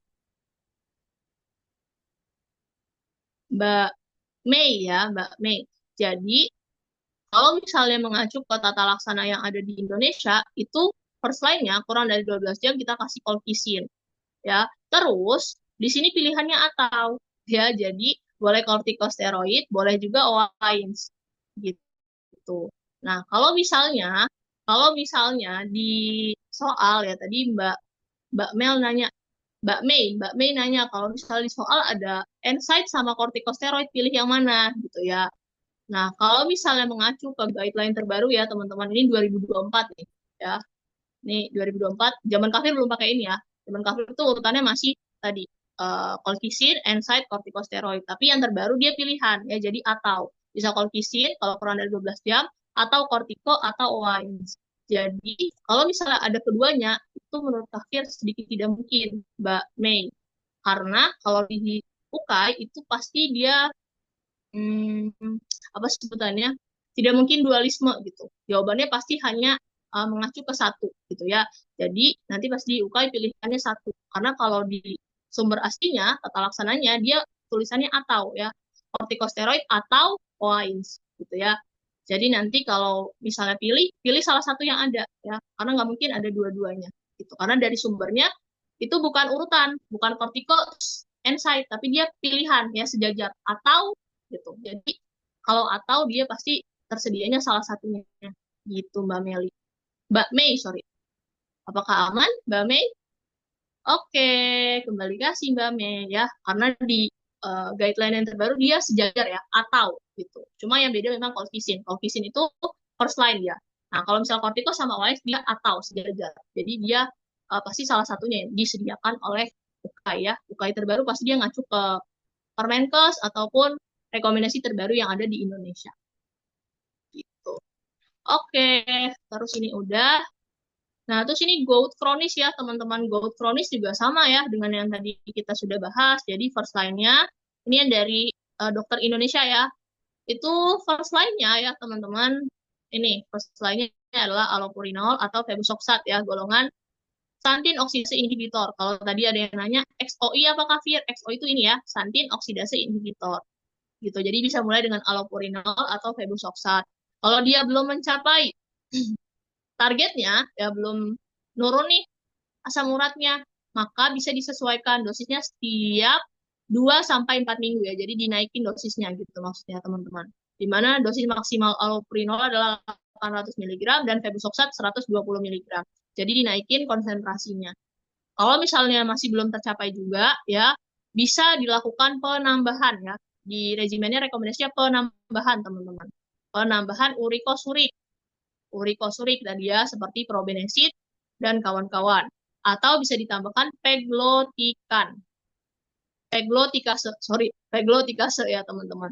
Mbak Mei ya, Mbak Mei. Jadi, kalau misalnya mengacu ke tata laksana yang ada di Indonesia, itu first line-nya kurang dari 12 jam kita kasih colchicine. Ya, terus di sini pilihannya atau ya, jadi boleh kortikosteroid, boleh juga OAINS gitu. Nah, kalau misalnya di soal ya tadi Mbak Mel nanya, Mbak Mei nanya kalau misalnya di soal ada NSAID sama kortikosteroid pilih yang mana gitu ya. Nah, kalau misalnya mengacu ke guideline terbaru ya teman-teman, ini 2024 nih ya. Nih 2024, zaman kafir belum pakai ini ya. Zaman kafir itu urutannya masih tadi colchicine, NSAID, kortikosteroid. Tapi yang terbaru dia pilihan ya, jadi atau bisa colchicine kalau kurang dari 12 jam atau kortiko atau OAINS. Jadi kalau misalnya ada keduanya itu menurut kafir sedikit tidak mungkin, Mbak Mei. Karena kalau di UKAI itu pasti dia apa sebutannya tidak mungkin dualisme gitu. Jawabannya pasti hanya mengacu ke satu gitu ya. Jadi nanti pas di UKAI pilihannya satu. Karena kalau di sumber aslinya tata laksananya dia tulisannya atau ya kortikosteroid atau OAINS gitu ya. Jadi nanti kalau misalnya pilih salah satu yang ada ya, karena nggak mungkin ada dua-duanya gitu. Karena dari sumbernya itu bukan urutan, bukan kortiko NSAID, tapi dia pilihan ya sejajar atau gitu. Jadi kalau atau dia pasti tersedianya salah satunya gitu Mbak Meli. Mbak Mei, sorry. Apakah aman Mbak Mei? Oke, kembali kasih Mbak Mei ya. Karena di guideline yang terbaru dia sejajar ya, atau gitu. Cuma yang beda memang colchicine. Colchicine itu first line ya. Nah, kalau misal kortiko sama OAS dia atau sejajar. Jadi dia pasti salah satunya yang disediakan oleh UKAI ya. UKAI terbaru pasti dia ngacu ke Permenkes ataupun rekomendasi terbaru yang ada di Indonesia. Gitu. Oke, terus ini udah. Nah, terus ini gout kronis ya, teman-teman. Gout kronis juga sama ya dengan yang tadi kita sudah bahas. Jadi first line-nya, ini yang dari dokter Indonesia ya. Itu first line-nya ya, teman-teman. Ini first line-nya adalah allopurinol atau febusoxat ya, golongan xantin oksidase inhibitor. Kalau tadi ada yang nanya, XOI apa kafir? XOI itu ini ya, xantin oksidase inhibitor. Gitu. Jadi bisa mulai dengan allopurinol atau febusoxat. Kalau dia belum mencapai targetnya, ya belum nurun nih asam uratnya, maka bisa disesuaikan dosisnya setiap 2 sampai 4 minggu ya. Jadi dinaikin dosisnya gitu maksudnya teman-teman. Di mana dosis maksimal allopurinol adalah 800 mg dan febusoxat 120 mg. Jadi dinaikin konsentrasinya. Kalau misalnya masih belum tercapai juga ya bisa dilakukan penambahan ya. Di regimennya rekomendasinya penambahan teman-teman. Penambahan urikosurik urikosurik dan dia seperti probenecid dan kawan-kawan. Atau bisa ditambahkan peglotikan. Peglotikase ya teman-teman.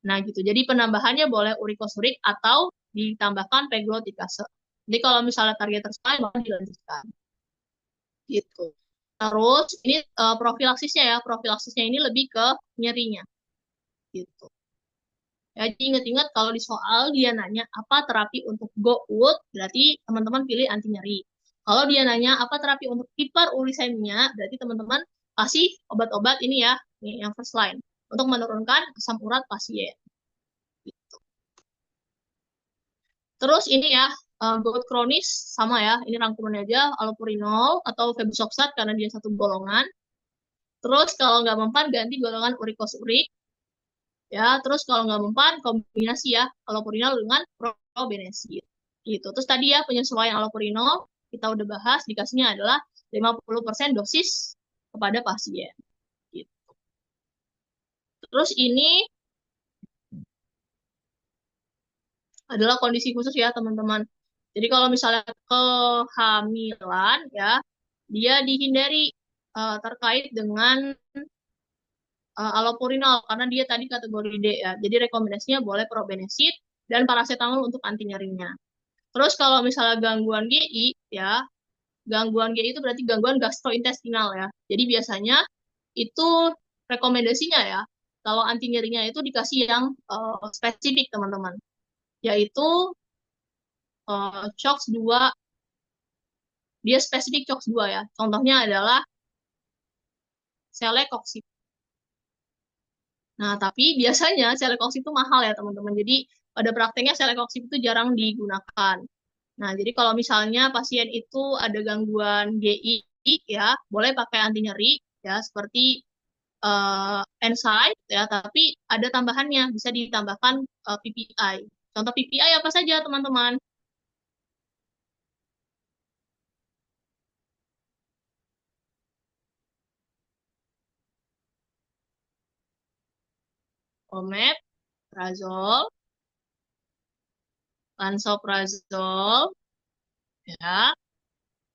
Nah gitu. Jadi penambahannya boleh urikosurik atau ditambahkan peglotikase. Jadi kalau misalnya target tercapai maka dilanjutkan. Gitu. Terus ini profilaksisnya ya. Profilaksisnya ini lebih ke nyerinya. Gitu. Ya, jadi ingat-ingat kalau di soal dia nanya apa terapi untuk gout, berarti teman-teman pilih anti nyeri. Kalau dia nanya apa terapi untuk hiperuricemia, berarti teman-teman kasih obat-obat ini ya, ini yang first line, untuk menurunkan asam urat pasien. Terus ini ya, gout kronis sama ya, ini rangkumannya aja, allopurinol atau febusoxat karena dia satu golongan. Terus kalau nggak mempan ganti golongan urikosurik. Ya, terus kalau nggak mempan kombinasi ya, allopurinol dengan probenecid. Gitu. Terus tadi ya penyesuaian allopurinol kita udah bahas, dikasihnya adalah 50% dosis kepada pasien. Gitu. Terus ini adalah kondisi khusus ya teman-teman. Jadi kalau misalnya kehamilan ya, dia dihindari terkait dengan allopurinol karena dia tadi kategori D ya. Jadi rekomendasinya boleh probenecid dan paracetamol untuk anti nyerinya. Terus kalau misalnya gangguan GI ya, gangguan GI itu berarti gangguan gastrointestinal ya. Jadi biasanya itu rekomendasinya ya, kalau anti nyerinya itu dikasih yang spesifik teman-teman, yaitu CHOX 2, dia spesifik CHOX 2 ya. Contohnya adalah celecoxib. Nah, tapi biasanya celecoxib itu mahal ya teman-teman. Jadi pada prakteknya celecoxib itu jarang digunakan. Nah, jadi kalau misalnya pasien itu ada gangguan GI ya, boleh pakai anti nyeri ya seperti NSAID ya, tapi ada tambahannya, bisa ditambahkan PPI. Contoh PPI apa saja, teman-teman? Omeprazol, lansoprazol, ya,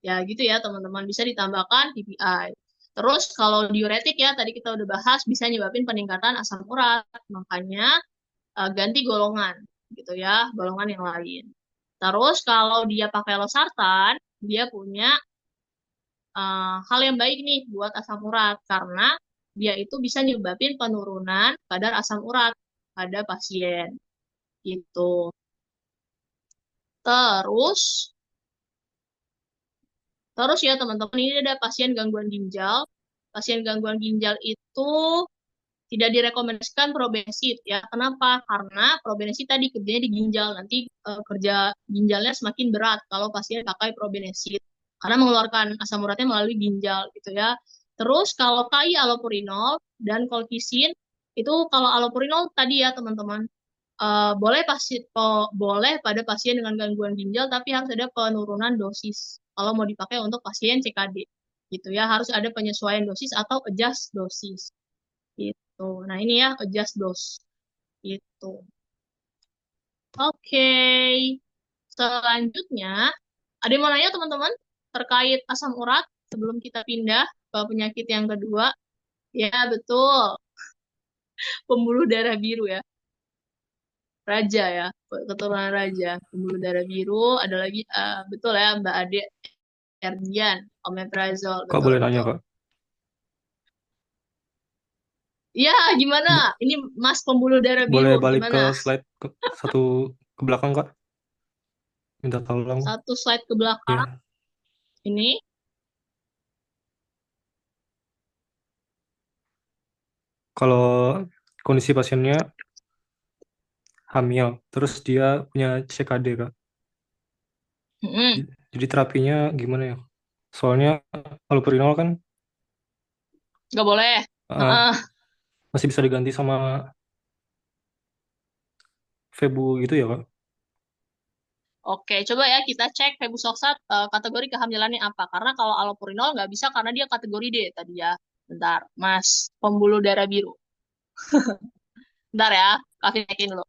ya gitu ya teman-teman, bisa ditambahkan PPI. Terus kalau diuretik ya, tadi kita udah bahas bisa nyebabin peningkatan asam urat, makanya ganti golongan gitu ya, golongan yang lain. Terus kalau dia pakai losartan, dia punya hal yang baik nih buat asam urat karena dia itu bisa nyebabin penurunan kadar asam urat pada pasien gitu. Terus terus ya teman-teman, ini ada pasien gangguan ginjal. Pasien gangguan ginjal itu tidak direkomendasikan probenecid ya. Kenapa? Karena probenecid tadi kerjanya di ginjal, nanti kerja ginjalnya semakin berat kalau pasien pakai probenecid karena mengeluarkan asam uratnya melalui ginjal gitu ya. Terus kalau KI allopurinol dan colchicine itu, kalau allopurinol tadi ya teman-teman, boleh pada pasien dengan gangguan ginjal tapi harus ada penurunan dosis kalau mau dipakai untuk pasien CKD gitu ya, harus ada penyesuaian dosis atau adjust dosis gitu. Nah, ini ya adjust dose gitu. Oke. Selanjutnya, ada yang mau nanya teman-teman terkait asam urat sebelum kita pindah ke penyakit yang kedua? Ya, betul. Pembuluh darah biru ya. Raja ya. Keturunan raja. Pembuluh darah biru. Ada lagi, betul ya Mbak Ade Erdian. Omeprazol. Kak Betul, boleh nanya betul. Kak? Ya, gimana? Bo- Ini Mas pembuluh darah biru. boleh balik ke Gimana? slide satu ke belakang Kak? Minta tolong. Satu slide ke belakang. Ya, Ini. kalau kondisi pasiennya hamil, terus dia punya CKD Kak. Mm-mm. Jadi terapinya gimana ya? Soalnya allopurinol kan Nggak boleh. eh, Heeh. masih bisa diganti sama Febu gitu ya Kak? Oke, coba ya kita cek febusoxat kategori kehamilannya apa. Karena kalau allopurinol nggak bisa karena dia kategori D tadi ya. Bentar, Mas pembuluh darah biru. Bentar ya, kasih cekin dulu.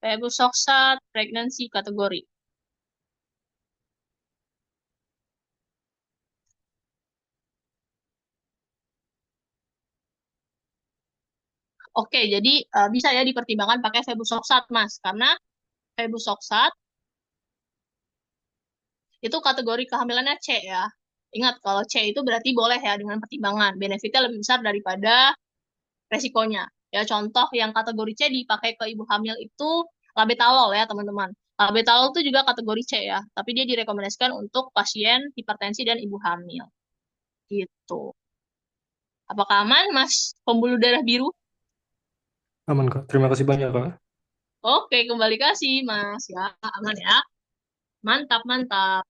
Febusoxat pregnancy kategori. Oke, jadi bisa ya dipertimbangkan pakai febusoxat, Mas. Karena febusoxat itu kategori kehamilannya C ya. Ingat, kalau C itu berarti boleh ya dengan pertimbangan. Benefitnya lebih besar daripada resikonya. Ya, contoh yang kategori C dipakai ke ibu hamil itu labetalol ya, teman-teman. Labetalol itu juga kategori C ya, tapi dia direkomendasikan untuk pasien hipertensi dan ibu hamil. Gitu. Apakah aman, Mas pembuluh darah biru? Aman, Kak. Terima kasih banyak, Kak. Oke, kembali kasih, Mas. Ya, aman ya. Mantap, mantap.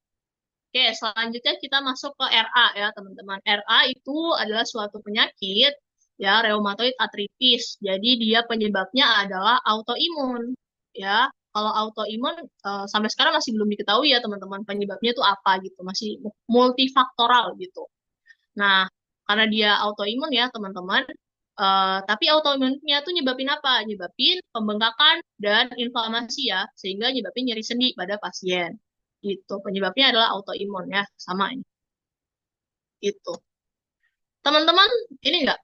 Oke, selanjutnya kita masuk ke RA ya, teman-teman. RA itu adalah suatu penyakit, ya, rheumatoid arthritis. Jadi dia penyebabnya adalah autoimun, ya. Kalau autoimun sampai sekarang masih belum diketahui ya, teman-teman. Penyebabnya itu apa gitu, masih multifaktoral gitu. Nah, karena dia autoimun ya, teman-teman. Tapi autoimunnya tuh nyebabin apa? Nyebabin pembengkakan dan inflamasi ya, sehingga nyebabin nyeri sendi pada pasien. Itu penyebabnya adalah autoimun ya, sama ini. Itu. Teman-teman, ini enggak?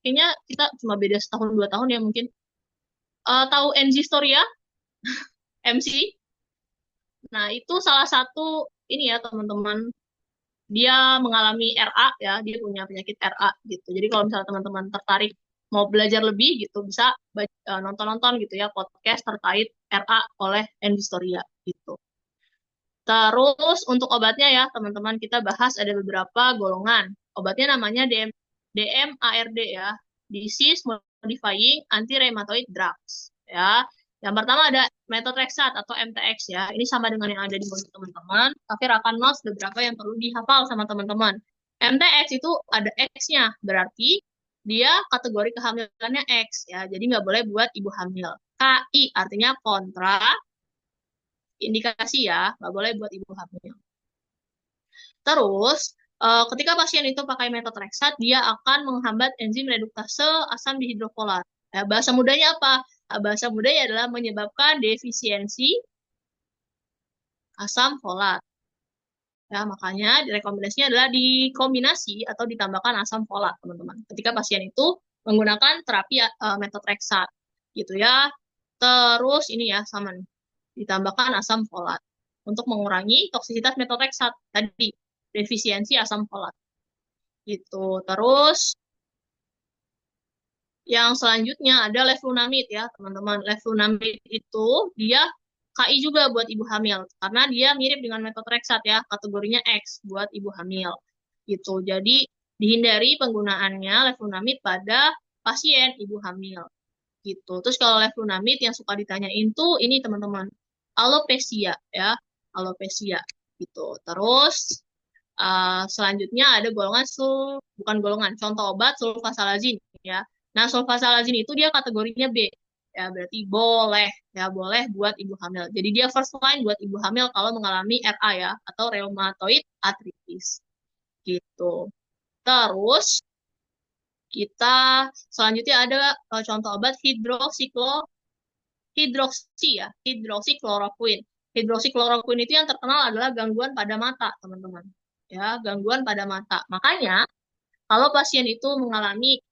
Kayaknya kita cuma beda setahun 2 tahun ya mungkin. Tahu NG Storia, MC? Nah, itu salah satu ini ya, teman-teman. Dia mengalami RA ya, dia punya penyakit RA gitu. Jadi kalau misalnya teman-teman tertarik mau belajar lebih gitu, bisa nonton-nonton gitu ya podcast terkait RA oleh Andy Storia gitu. Terus untuk obatnya ya teman-teman kita bahas ada beberapa golongan. Obatnya namanya DMARD ya, Disease Modifying Anti-Rheumatoid Drugs ya. Yang pertama ada methotrexate atau MTX ya. Ini sama dengan yang ada di buku teman-teman, tapi akan notes beberapa yang perlu dihafal sama teman-teman. MTX itu ada X-nya, berarti dia kategori kehamilannya X ya. Jadi nggak boleh buat ibu hamil. KI artinya kontra indikasi ya, nggak boleh buat ibu hamil. Terus, ketika pasien itu pakai methotrexate, dia akan menghambat enzim reduktase asam dihidrofolat. Ya, bahasa mudanya apa? Bahasa mudanya adalah menyebabkan defisiensi asam folat. Ya, makanya rekomendasinya adalah dikombinasi atau ditambahkan asam folat, teman-teman. Ketika pasien itu menggunakan terapi methotrexate, gitu ya. Terus ini ya sama nih, ditambahkan asam folat untuk mengurangi toksisitas methotrexate tadi, defisiensi asam folat. Gitu. Terus yang selanjutnya ada leflunomid ya, teman-teman. Leflunomid itu dia KI juga buat ibu hamil karena dia mirip dengan methotrexate ya, kategorinya X buat ibu hamil. Gitu. Jadi dihindari penggunaannya leflunomid pada pasien ibu hamil. Gitu. Terus kalau leflunomid yang suka ditanyain tuh ini teman-teman, alopecia ya, alopecia gitu. Terus selanjutnya ada golongan bukan golongan, contoh obat sulfasalazin ya. Nah, sulfasalazin itu dia kategorinya B ya, berarti boleh ya, boleh buat ibu hamil. Jadi dia first line buat ibu hamil kalau mengalami RA ya atau rheumatoid arthritis gitu. Terus kita selanjutnya ada contoh obat hidroksi ya, hidroksikloroquine. Hidroksikloroquine itu yang terkenal adalah gangguan pada mata, teman-teman. Ya, gangguan pada mata. Makanya kalau pasien itu mengalami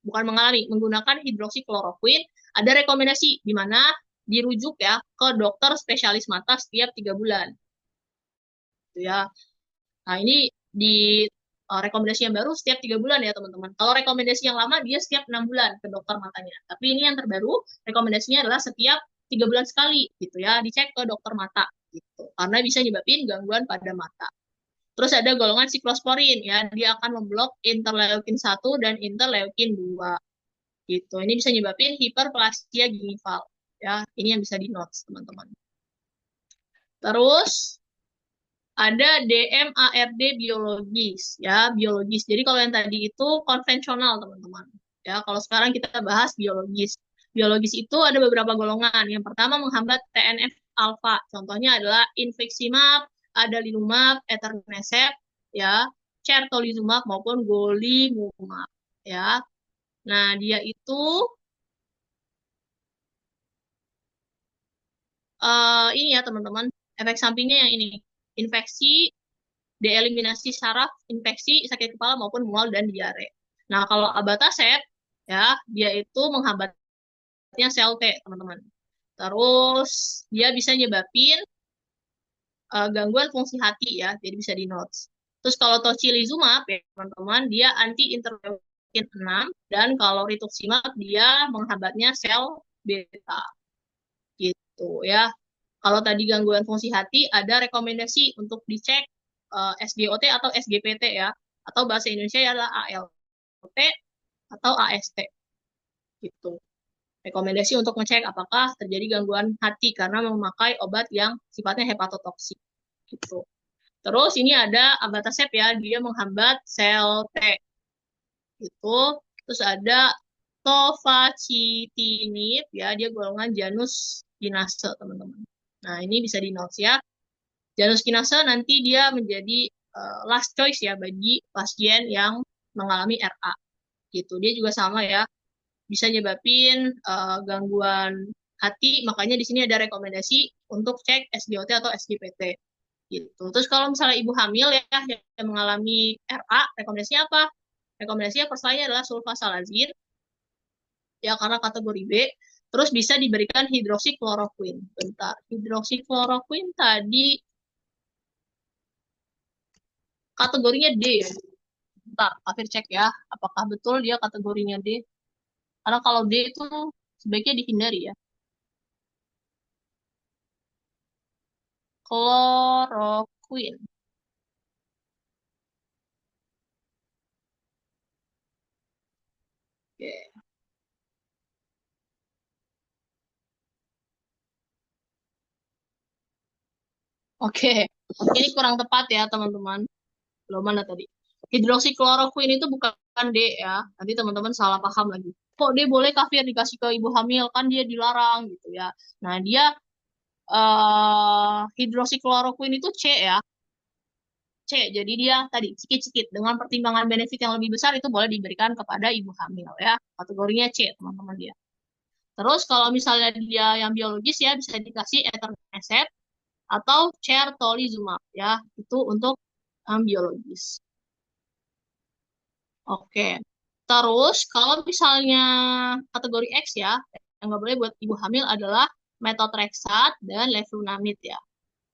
bukan mengalami menggunakan hidroksikloroquine, ada rekomendasi di mana dirujuk ya ke dokter spesialis mata setiap 3 bulan. Gitu ya. Nah, ini di rekomendasi yang baru setiap 3 bulan ya teman-teman. Kalau rekomendasi yang lama dia setiap 6 bulan ke dokter matanya. Tapi ini yang terbaru rekomendasinya adalah setiap 3 bulan sekali gitu ya, dicek ke dokter mata gitu. Karena bisa nyebabin gangguan pada mata. Terus ada golongan siklosporin ya, dia akan memblok interleukin 1 dan interleukin 2 gitu. Ini bisa nyebabin hiperplasia gingival ya. Ini yang bisa di notes teman-teman. Terus ada DMARD biologis ya, biologis. Jadi kalau yang tadi itu konvensional teman-teman. Ya, kalau sekarang kita bahas biologis. Biologis itu ada beberapa golongan. Yang pertama menghambat TNF alfa. Contohnya adalah infliximab, adalimumab, etanercept, ya, certolizumab maupun golimumab, ya. Nah, dia itu ini ya teman-teman, efek sampingnya yang ini, infeksi, deeliminasi saraf, infeksi, sakit kepala maupun mual dan diare. Nah, kalau abatacept ya, dia itu menghambatnya sel T, teman-teman. Terus dia bisa nyebabin gangguan fungsi hati ya, jadi bisa di notes. Terus kalau tocilizumab ya teman-teman, dia anti interleukin sitokin 6, dan kalau rituximab dia menghambatnya sel beta gitu ya. Kalau tadi gangguan fungsi hati ada rekomendasi untuk dicek SGOT atau SGPT ya, atau bahasa Indonesia adalah ALT atau AST gitu. Rekomendasi untuk ngecek apakah terjadi gangguan hati karena memakai obat yang sifatnya hepatotoksik gitu. Terus ini ada abatacept ya, dia menghambat sel T gitu. Terus ada tofacitinib ya, dia golongan Janus kinase teman-teman. Nah ini bisa di notes ya. Janus kinase nanti dia menjadi last choice ya bagi pasien yang mengalami RA gitu. Dia juga sama ya, bisa nyebabin gangguan hati, makanya di sini ada rekomendasi untuk cek SGOT atau SGPT gitu. Terus kalau misalnya ibu hamil ya yang mengalami RA, rekomendasinya apa? Rekomendasinya first line adalah sulfasalazin ya karena kategori B. Terus bisa diberikan hidroksikloroquine. Bentar, hidroksikloroquine tadi kategorinya D ya. Bentar, akhir cek ya, apakah betul dia kategorinya D? Karena kalau D itu sebaiknya dihindari ya. Kloroquine. Oke. Oke, ini kurang tepat ya teman-teman. Belum mana tadi? Hidroksikloroquine itu bukan D ya. Nanti teman-teman salah paham lagi. Kok D boleh kafir dikasih ke ibu hamil? Kan dia dilarang gitu ya. Nah dia hidroksikloroquine itu C ya. C, jadi dia tadi cikit-cikit dengan pertimbangan benefit yang lebih besar itu boleh diberikan kepada ibu hamil ya. Kategorinya C teman-teman dia. Terus kalau misalnya dia yang biologis ya bisa dikasih etanercept atau certolizumab ya, itu untuk biologis. Oke. Terus kalau misalnya kategori X ya, yang nggak boleh buat ibu hamil adalah methotrexate dan leflunomide ya.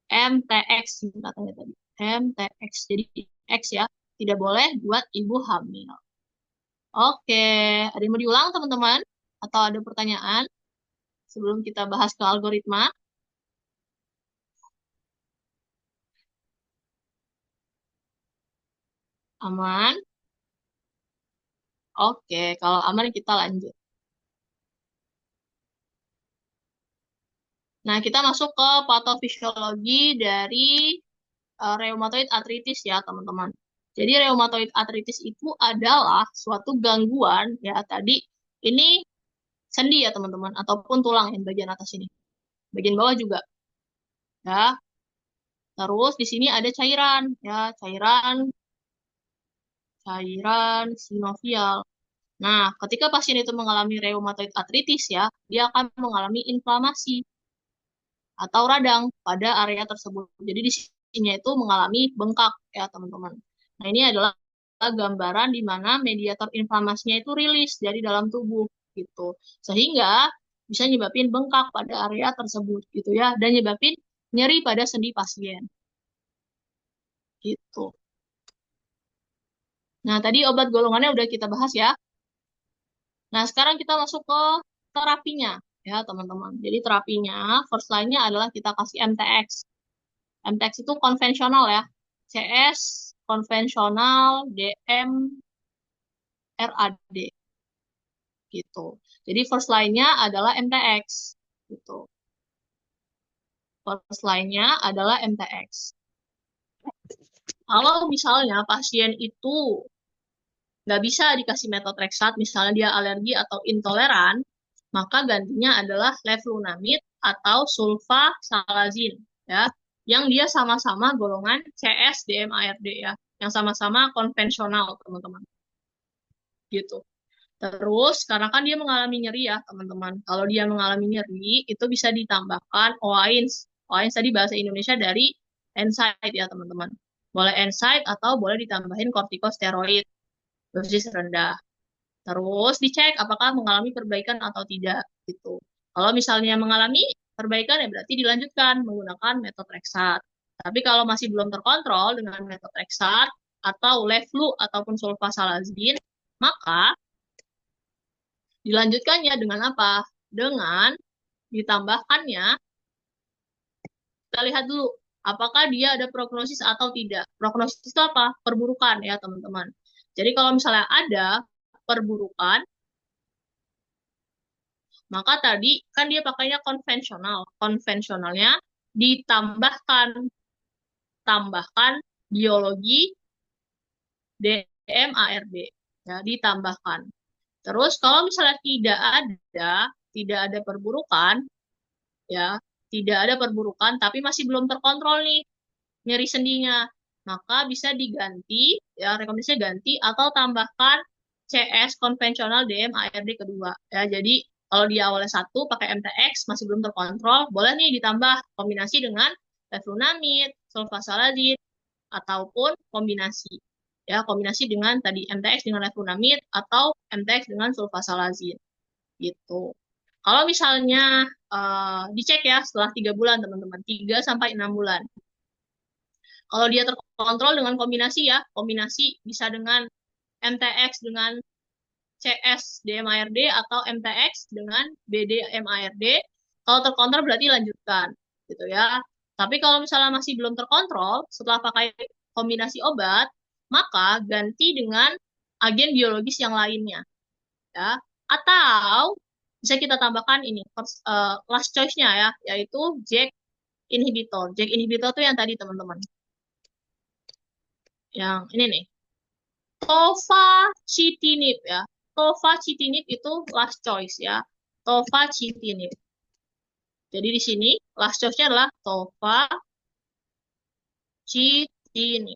MTX katanya tadi. MTX. Jadi X ya, tidak boleh buat ibu hamil. Oke, ada yang mau diulang teman-teman? Atau ada pertanyaan sebelum kita bahas ke algoritma? Aman? Oke, kalau aman kita lanjut. Nah, kita masuk ke patofisiologi dari rheumatoid arthritis ya, teman-teman. Jadi rheumatoid arthritis itu adalah suatu gangguan ya tadi ini sendi ya, teman-teman, ataupun tulang yang bagian atas ini. Bagian bawah juga. Ya. Terus di sini ada cairan ya, cairan sinovial. Nah, ketika pasien itu mengalami rheumatoid arthritis ya, dia akan mengalami inflamasi atau radang pada area tersebut. Jadi di sini itu mengalami bengkak ya, teman-teman. Nah, ini adalah gambaran di mana mediator inflamasinya itu rilis dari dalam tubuh gitu. Sehingga bisa nyebabin bengkak pada area tersebut gitu ya, dan nyebabin nyeri pada sendi pasien. Gitu. Nah, tadi obat golongannya udah kita bahas ya. Nah, sekarang kita masuk ke terapinya ya, teman-teman. Jadi terapinya first line-nya adalah kita kasih MTX. MTX itu konvensional ya. CS konvensional, DM RAD gitu. Jadi first line-nya adalah MTX gitu. First line-nya adalah MTX. Kalau misalnya pasien itu nggak bisa dikasih methotrexate, misalnya dia alergi atau intoleran, maka gantinya adalah leflunomide atau sulfasalazin ya, yang dia sama-sama golongan CS DMARD ya, yang sama-sama konvensional teman-teman gitu. Terus karena kan dia mengalami nyeri ya teman-teman, kalau dia mengalami nyeri itu bisa ditambahkan OAINS. OAINS tadi bahasa Indonesia dari NSAID ya teman-teman, boleh NSAID atau boleh ditambahin kortikosteroid dosis rendah. Terus dicek apakah mengalami perbaikan atau tidak gitu. Kalau misalnya mengalami perbaikan ya berarti dilanjutkan menggunakan methotrexate. Tapi kalau masih belum terkontrol dengan methotrexate atau leflu ataupun sulfasalazin, Maka dilanjutkannya dengan apa? Dengan ditambahkannya, kita lihat dulu apakah dia ada prognosis atau tidak. Prognosis itu apa? Perburukan ya teman-teman. Jadi kalau misalnya ada perburukan, maka tadi kan dia pakainya konvensional. Konvensionalnya tambahkan biologi DMARD. Ya, ditambahkan. Terus kalau misalnya tidak ada perburukan, ya, tidak ada perburukan, tapi masih belum terkontrol nih nyeri sendinya, maka bisa diganti, ya, rekomendasinya ganti atau tambahkan CS konvensional DM-ARD kedua. Ya, jadi kalau di awalnya satu pakai MTX masih belum terkontrol, boleh nih ditambah kombinasi dengan leflunomid, sulfasalazid, ataupun kombinasi. Ya, kombinasi dengan tadi MTX dengan leflunomid atau MTX dengan sulfasalazid. Gitu. Kalau misalnya dicek ya setelah 3 bulan teman-teman, 3 sampai 6 bulan. Kalau dia terkontrol dengan kombinasi ya, kombinasi bisa dengan MTX dengan CS DMARD atau MTX dengan BD-MARD. Kalau terkontrol berarti lanjutkan, gitu ya. Tapi kalau misalnya masih belum terkontrol, setelah pakai kombinasi obat, maka ganti dengan agen biologis yang lainnya, ya. Atau bisa kita tambahkan ini last choice-nya ya, yaitu JAK inhibitor. JAK inhibitor itu yang tadi teman-teman. Yang ini nih, tofacitinib ya. Tofacitinib itu last choice ya. Tofacitinib. Jadi di sini last choice-nya adalah tofacitinib.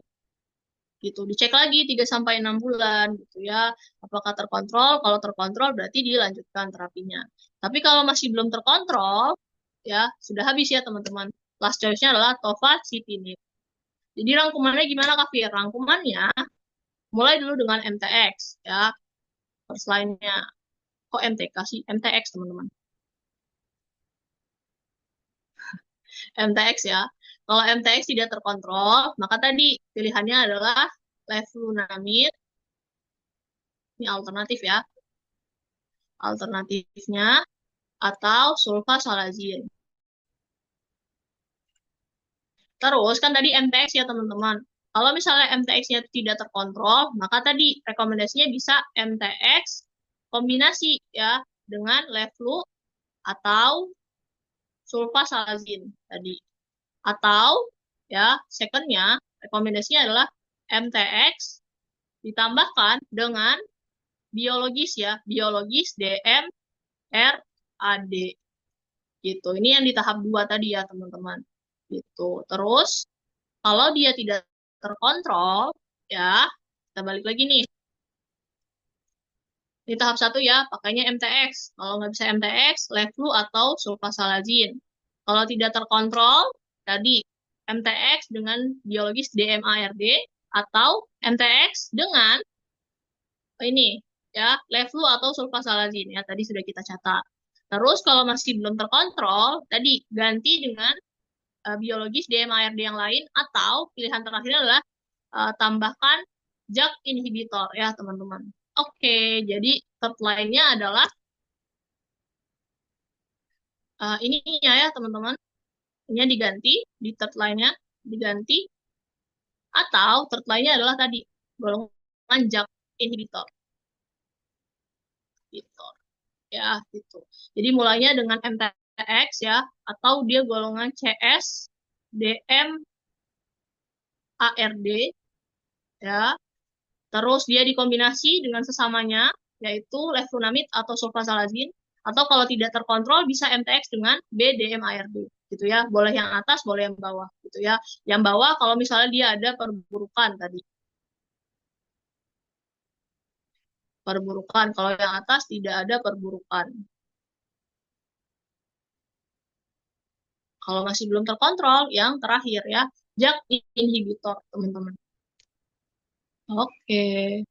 Gitu. Dicek lagi 3 sampai 6 bulan gitu ya. Apakah terkontrol? Kalau terkontrol berarti dilanjutkan terapinya. Tapi kalau masih belum terkontrol, ya sudah habis ya teman-teman. Last choice-nya adalah tofacitinib. Jadi rangkumannya gimana Kak Fir? Rangkumannya mulai dulu dengan MTX ya. First line-nya kok MTK sih? MTX teman-teman. MTX ya. Kalau MTX tidak terkontrol, maka tadi pilihannya adalah leflunomid. Ini alternatif ya. Alternatifnya atau sulfasalazin. Terus kan tadi MTX ya teman-teman. Kalau misalnya MTX-nya tidak terkontrol, maka tadi rekomendasinya bisa MTX kombinasi ya dengan leflu atau sulfasalazin tadi. Atau ya secondnya rekomendasinya adalah MTX ditambahkan dengan biologis ya, biologis DMRAD gitu. Ini yang di tahap 2 tadi ya teman-teman. Gitu. Terus kalau dia tidak terkontrol ya, kita balik lagi nih. Di tahap 1 ya, pakainya MTX. Kalau nggak bisa MTX, leflu atau sulfasalazin. Kalau tidak terkontrol, tadi MTX dengan biologis DMARD atau MTX dengan ini ya, leflu atau sulfasalazin ya, tadi sudah kita catat. Terus kalau masih belum terkontrol, tadi ganti dengan biologis DMARD yang lain atau pilihan terakhir adalah tambahkan JAK inhibitor ya teman-teman. Oke, jadi third line-nya adalah ininya ya teman-teman. Ini diganti, di third line-nya diganti, atau third line-nya adalah tadi, golongan JAK inhibitor. Gitu. Ya, gitu. Jadi mulainya dengan MTX ya, atau dia golongan CS, DM, ARD, ya. Terus dia dikombinasi dengan sesamanya, yaitu leflunomid atau sulfasalazin, atau kalau tidak terkontrol bisa MTX dengan BDMARD, gitu ya. Boleh yang atas, boleh yang bawah, gitu ya. Yang bawah kalau misalnya dia ada perburukan tadi. Perburukan, kalau yang atas tidak ada perburukan. Kalau masih belum terkontrol, yang terakhir ya, JAK inhibitor, teman-teman. Oke,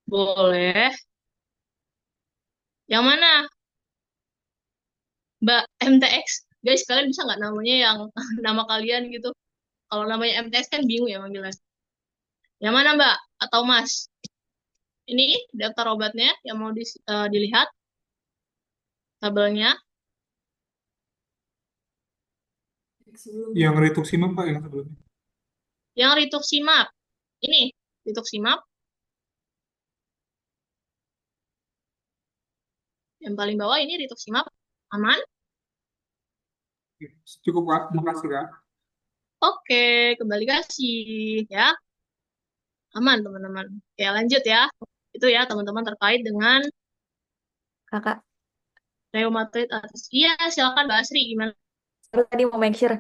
boleh. Yang mana? Mbak MTX. Guys, kalian bisa nggak namanya yang nama kalian gitu? Kalau namanya MTX kan bingung ya manggilnya. Yang mana Mbak atau Mas? Ini daftar obatnya yang mau dilihat tabelnya. Yang rituximab Pak yang sebelumnya. Yang rituximab. Ini rituximab. Yang paling bawah ini rituximab. Aman? Cukup Pak, makasih Kak. Oke, kembali kasih ya. Aman teman-teman. Oke, lanjut ya. Itu ya teman-teman terkait dengan Kakak, rheumatoid arthritis. Iya, silakan Mbak Asri gimana? terus tadi mau make sure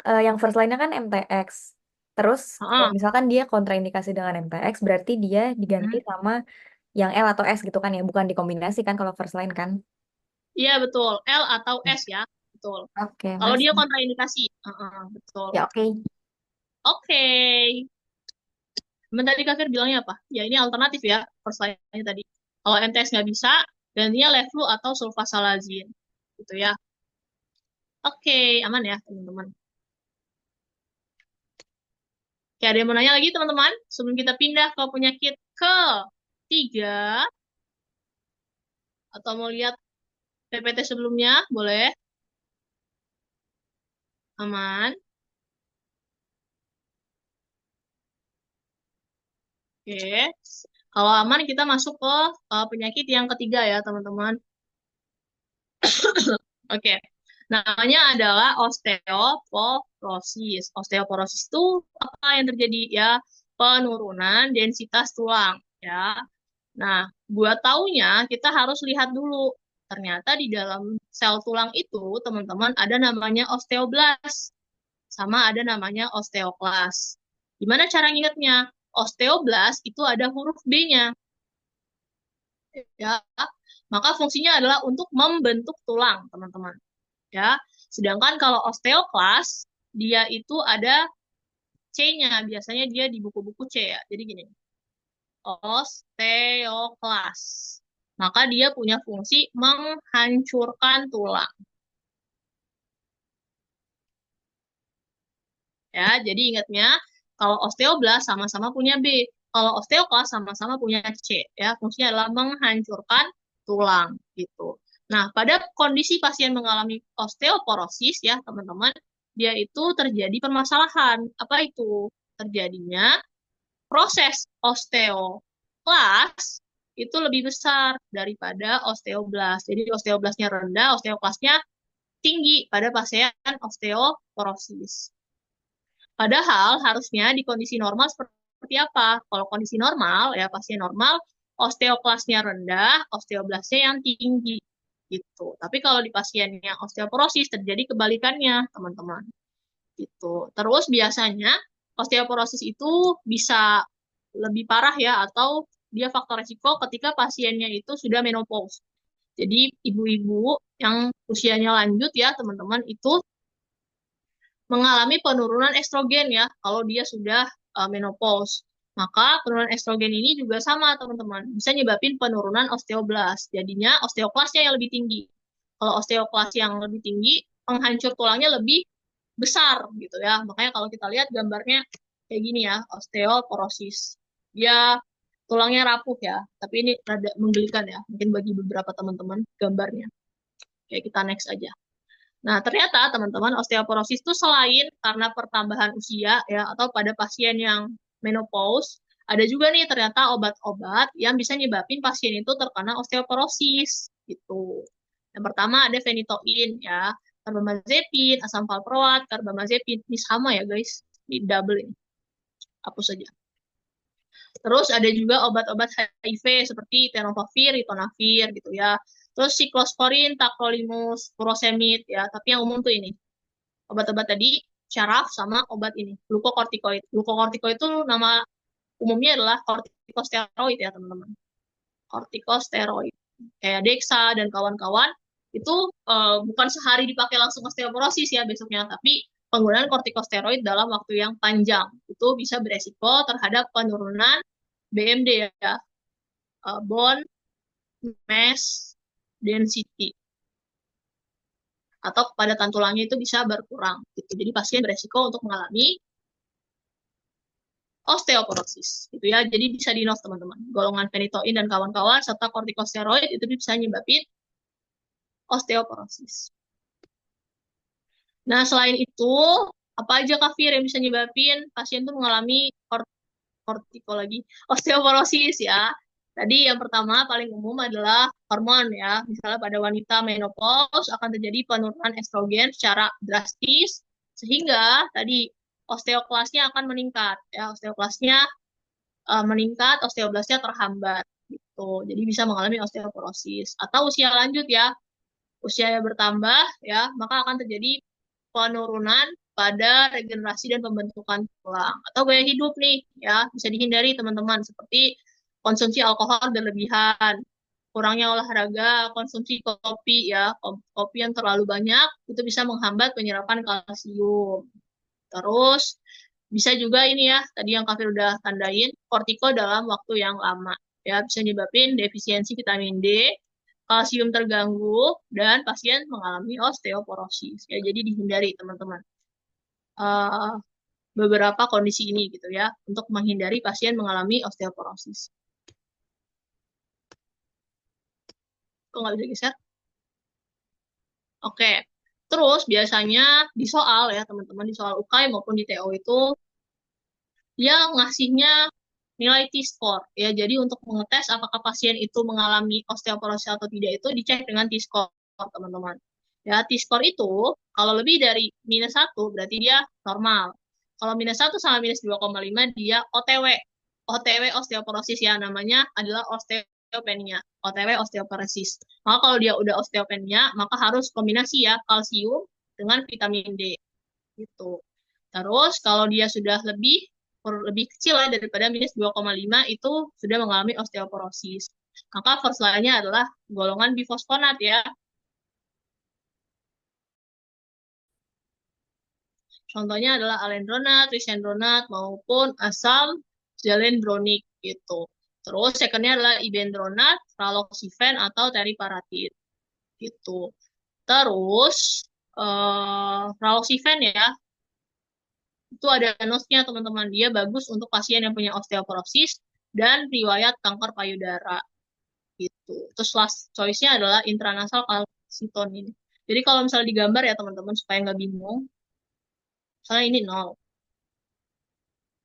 yang first line-nya kan MTX. Terus kalau Heeh. misalkan dia kontraindikasi dengan MTX, berarti dia diganti Hmm. sama yang L atau S gitu kan ya, bukan dikombinasi kan kalau first line kan? Iya betul, L atau S ya, betul. Oke, Kalau dia makasih. kontraindikasi, heeh, betul. Ya oke. Oke. Tadi Kak Fir bilangnya apa? Ya ini alternatif ya, first line-nya tadi. Kalau MTS nggak bisa, gantinya Levlu atau sulfasalazin. Gitu ya. Oke, aman ya teman-teman. Oke, ada yang mau nanya lagi teman-teman? Sebelum kita pindah ke penyakit ketiga, atau mau lihat PPT sebelumnya, boleh? Aman. Oke. Kalau aman, kita masuk ke penyakit yang ketiga ya teman-teman. Oke. Namanya adalah osteoporosis. Osteoporosis itu apa yang terjadi ya? Penurunan densitas tulang ya. Nah, buat taunya kita harus lihat dulu. Ternyata di dalam sel tulang itu, teman-teman, ada namanya osteoblas sama ada namanya osteoklas. Gimana cara ngingetnya? Osteoblas itu ada huruf B-nya ya. Maka fungsinya adalah untuk membentuk tulang, teman-teman. Ya. Sedangkan kalau osteoklas dia itu ada C-nya, biasanya dia di buku-buku C ya. Jadi gini, osteoklas. Maka dia punya fungsi menghancurkan tulang. Ya, jadi ingatnya kalau osteoblas sama-sama punya B, kalau osteoklas sama-sama punya C. Ya, fungsinya adalah menghancurkan tulang gitu. Nah, pada kondisi pasien mengalami osteoporosis ya, teman-teman, dia itu terjadi permasalahan. Apa itu? Terjadinya proses osteoklas itu lebih besar daripada osteoblas. Jadi osteoblasnya rendah, osteoklasnya tinggi pada pasien osteoporosis. Padahal harusnya di kondisi normal seperti apa? Kalau kondisi normal, ya pasien normal, osteoklasnya rendah, osteoblasnya yang tinggi. Gitu. Tapi kalau di pasien yang osteoporosis terjadi kebalikannya, teman-teman. Gitu. Terus biasanya osteoporosis itu bisa lebih parah ya, atau dia faktor resiko ketika pasiennya itu sudah menopause. Jadi ibu-ibu yang usianya lanjut ya, teman-teman, itu mengalami penurunan estrogen ya kalau dia sudah menopause. Maka penurunan estrogen ini juga sama teman-teman, bisa nyebabin penurunan osteoblas. Jadinya osteoklasnya yang lebih tinggi. Kalau osteoklas yang lebih tinggi, penghancur tulangnya lebih besar gitu ya. Makanya kalau kita lihat gambarnya kayak gini ya, osteoporosis. Dia tulangnya rapuh ya, tapi ini rada menggelikan ya, mungkin bagi beberapa teman-teman gambarnya. Kayak kita next aja. Nah, ternyata teman-teman osteoporosis itu selain karena pertambahan usia ya atau pada pasien yang menopause, ada juga nih ternyata obat-obat yang bisa nyebabin pasien itu terkena osteoporosis gitu. Yang pertama ada phenytoin ya, karbamazepin, asam valproat, karbamazepin. Ini sama ya guys, ini double ini. Hapus saja. Terus ada juga obat-obat HIV seperti tenofovir, ritonavir gitu ya. Terus siklosporin, tacrolimus, furosemid ya. Tapi yang umum tuh ini. Obat-obat tadi, syaraf sama obat ini, glukokortikoid. Glukokortikoid itu nama umumnya adalah kortikosteroid ya teman-teman. Kortikosteroid. Kayak Dexa dan kawan-kawan itu bukan sehari dipakai langsung osteoporosis ya besoknya, tapi penggunaan kortikosteroid dalam waktu yang panjang itu bisa beresiko terhadap penurunan BMD ya, bone mass density atau kepadatan tulangnya itu bisa berkurang gitu. Jadi pasien beresiko untuk mengalami osteoporosis. Gitu ya. Jadi bisa di-note teman-teman. Golongan phenytoin dan kawan-kawan serta kortikosteroid itu bisa nyebabin osteoporosis. Nah, selain itu, apa aja Kak Fir yang bisa nyebabin pasien tuh mengalami kortiko lagi, osteoporosis ya. Tadi yang pertama paling umum adalah hormon ya. Misalnya pada wanita menopause akan terjadi penurunan estrogen secara drastis sehingga tadi osteoklasnya akan meningkat ya. Osteoklasnya meningkat, osteoblasnya terhambat gitu. Jadi bisa mengalami osteoporosis atau usia lanjut ya. Usia yang bertambah ya, maka akan terjadi penurunan pada regenerasi dan pembentukan tulang atau gaya hidup nih ya bisa dihindari teman-teman seperti konsumsi alkohol berlebihan, kurangnya olahraga, konsumsi kopi ya, kopi yang terlalu banyak itu bisa menghambat penyerapan kalsium. Terus bisa juga ini ya tadi yang Kafir udah tandain kortiko dalam waktu yang lama ya bisa nyebabin defisiensi vitamin D, kalsium terganggu dan pasien mengalami osteoporosis ya jadi dihindari teman-teman uh, beberapa kondisi ini gitu ya untuk menghindari pasien mengalami osteoporosis. Kok nggak bisa geser? Oke. Terus biasanya di soal ya teman-teman di soal UKAI maupun di TO itu dia ngasihnya nilai T-score ya. Jadi untuk mengetes apakah pasien itu mengalami osteoporosis atau tidak itu dicek dengan T-score teman-teman. Ya, T-score itu kalau lebih dari -1 berarti dia normal. Kalau -1 sama -2,5 dia OTW. OTW osteoporosis ya namanya adalah osteopenia. OTW osteoporosis. Maka kalau dia udah osteopenia, maka harus kombinasi ya kalsium dengan vitamin D gitu. Terus kalau dia sudah lebih kecil ya daripada -2,5 itu sudah mengalami osteoporosis. Maka first line-nya adalah golongan bifosfonat ya. Contohnya adalah alendronat, risendronat, maupun asam zalendronik gitu. Terus second-nya adalah ibendronat, raloxifen, atau teriparatid gitu. Terus raloxifen ya, itu ada notes-nya teman-teman. Dia bagus untuk pasien yang punya osteoporosis dan riwayat kanker payudara gitu. Terus last choice-nya adalah intranasal calcitonin. Jadi kalau misalnya digambar ya teman-teman supaya nggak bingung. Misalnya ini 0.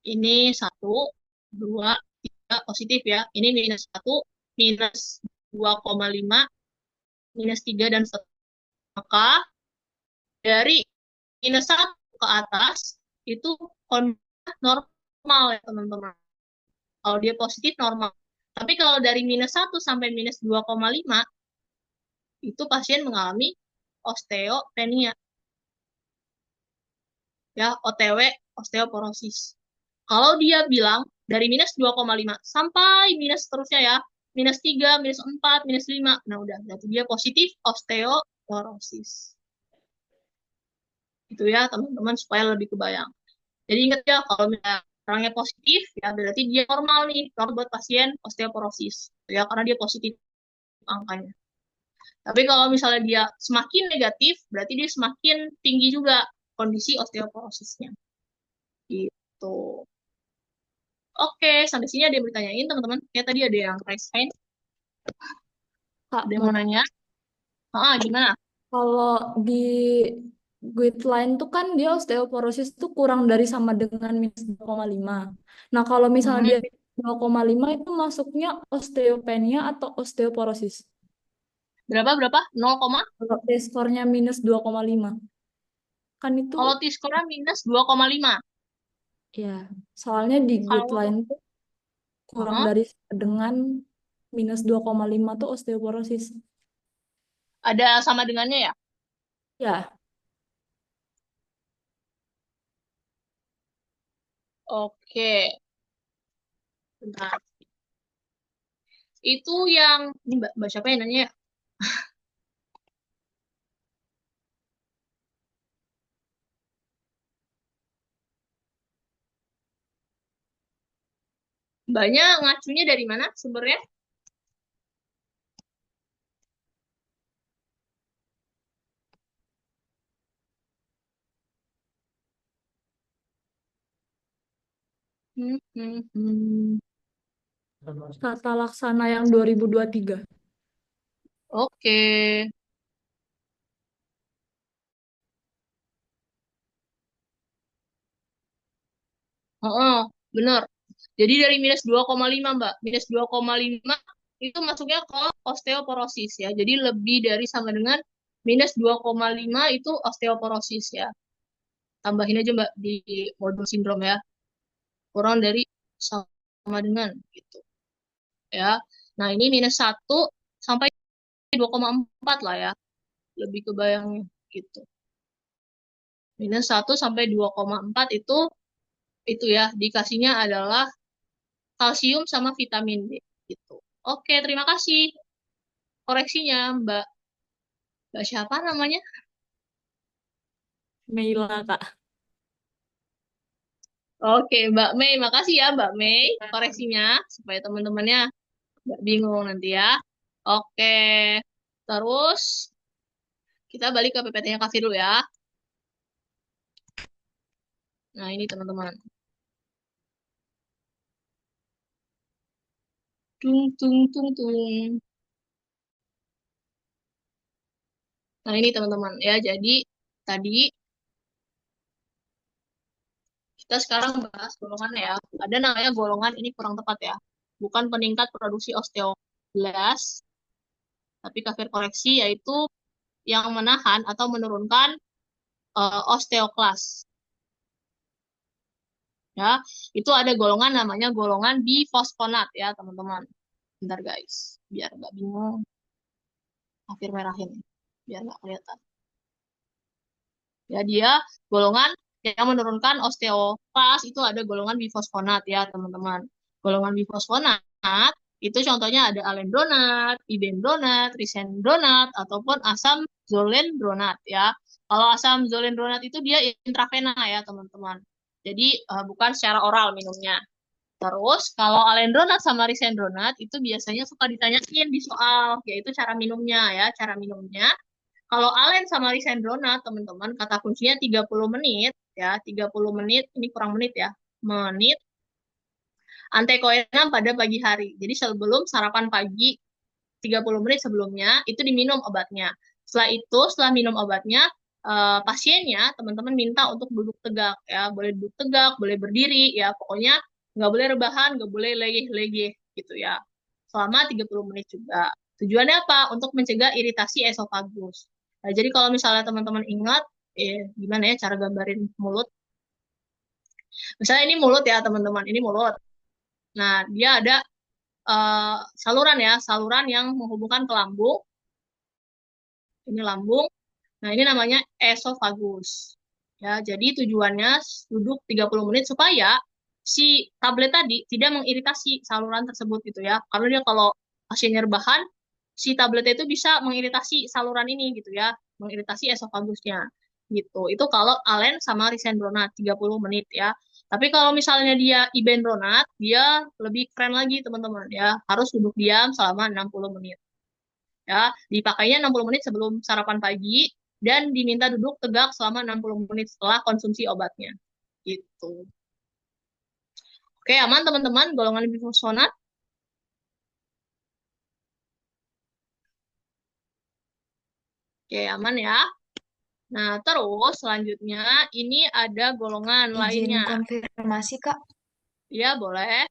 Ini 1, 2, 3 positif ya. Ini -1, -2,5, -3 dan seterusnya. Maka dari -1 ke atas itu kondisi normal ya teman-teman. Kalau dia positif normal. Tapi kalau dari -1 sampai -2,5 itu pasien mengalami osteopenia. Ya, OTW, osteoporosis. Kalau dia bilang dari -2,5 sampai minus terusnya ya, -3, -4, -5, nah udah, berarti dia positif osteoporosis. Itu ya teman-teman supaya lebih kebayang. Jadi ingat ya kalau misalnya orangnya positif ya berarti dia normal nih kalau buat pasien osteoporosis ya karena dia positif angkanya. Tapi kalau misalnya dia semakin negatif berarti dia semakin tinggi juga kondisi osteoporosisnya. Gitu. Oke, sampai sini ada yang bertanyain teman-teman. Ya tadi ada yang raise hand, Kak, ada yang mau mau nanya. Gimana? kalau di guideline tuh kan dia osteoporosis tuh kurang dari sama dengan -2,5. Nah, kalau misalnya Hmm, dia -2,5 itu masuknya osteopenia atau osteoporosis. berapa? 0, Kalau T-score-nya -2,5. Kan itu kalau T-score-nya -2,5. ya, soalnya di Kalau guideline tuh kurang uh, dari dengan -2,5 tuh osteoporosis. ada sama dengannya ya? Ya, Oke, bentar. Itu yang ini Mbak siapa yang nanya ya? Mbaknya ngacunya dari mana sumbernya? Hmm, hmm, hmm. Tata laksana yang 2023. Oke. Heeh, bener. Jadi dari -2,5 Mbak. -2,5 itu masuknya ke osteoporosis ya. Jadi lebih dari sama dengan -2,5 itu osteoporosis ya. Tambahin aja Mbak di modul sindrom ya. Kurang dari sama dengan gitu ya. Nah, ini -1 sampai 2,4 lah ya. Lebih kebayangnya gitu. -1 sampai 2,4 itu ya dikasihnya adalah kalsium sama vitamin D gitu. Oke, terima kasih koreksinya Mbak. Mbak siapa namanya? Meila, Kak. Oke, Mbak Mei. Makasih ya Mbak Mei koreksinya supaya teman-temannya nggak bingung nanti ya. Oke. Terus kita balik ke PPT-nya Kak dulu ya. Nah, ini teman-teman. Tung tung tung tung. Nah, ini teman-teman ya. Jadi tadi kita sekarang bahas golongan ya. Ada namanya golongan ini kurang tepat ya. Bukan peningkat produksi osteoblast, tapi kafir koreksi yaitu yang menahan atau menurunkan osteoklas. Ya, itu ada golongan namanya golongan bifosfonat ya teman-teman. Bentar guys, biar nggak bingung. Kafir merahin, biar nggak kelihatan. Ya, dia golongan yang menurunkan osteoklas itu ada golongan bifosfonat ya teman-teman. Golongan bifosfonat itu contohnya ada alendronat, ibendronat, risendronat, ataupun asam zolendronat ya. Kalau asam zolendronat itu dia intravena ya teman-teman. Jadi bukan secara oral minumnya. Terus kalau alendronat sama risendronat itu biasanya suka ditanyain di soal, yaitu cara minumnya ya. Cara minumnya kalau alen sama risendronat, teman-teman, kata kuncinya 30 menit, ya, 30 menit, ini kurang menit ya, menit, antekoenam pada pagi hari. Jadi sebelum sarapan pagi, 30 menit sebelumnya, itu diminum obatnya. Setelah itu, setelah minum obatnya, pasiennya, teman-teman minta untuk duduk tegak, ya, boleh duduk tegak, boleh berdiri, ya, pokoknya nggak boleh rebahan, nggak boleh legeh-legeh, gitu ya. Selama 30 menit juga. Tujuannya apa? Untuk mencegah iritasi esofagus. Nah, jadi kalau misalnya teman-teman ingat, gimana ya cara gambarin mulut? Misalnya ini mulut ya teman-teman, ini mulut. Nah, dia ada saluran ya, saluran yang menghubungkan ke lambung. Ini lambung. Nah, ini namanya esofagus. Ya, jadi tujuannya duduk 30 menit supaya si tablet tadi tidak mengiritasi saluran tersebut gitu ya. Karena dia kalau pasiennya rebahan, si tablet itu bisa mengiritasi saluran ini gitu ya, mengiritasi esofagusnya gitu. Itu kalau alen sama risendronat 30 menit ya. Tapi kalau misalnya dia ibendronat, dia lebih keren lagi teman-teman ya. Harus duduk diam selama 60 menit. Ya, dipakainya 60 menit sebelum sarapan pagi dan diminta duduk tegak selama 60 menit setelah konsumsi obatnya. Gitu. Oke, aman teman-teman golongan bifosfonat? Oke, aman ya. Nah, terus selanjutnya ini ada golongan Izin lainnya. konfirmasi, Kak. Ya, boleh.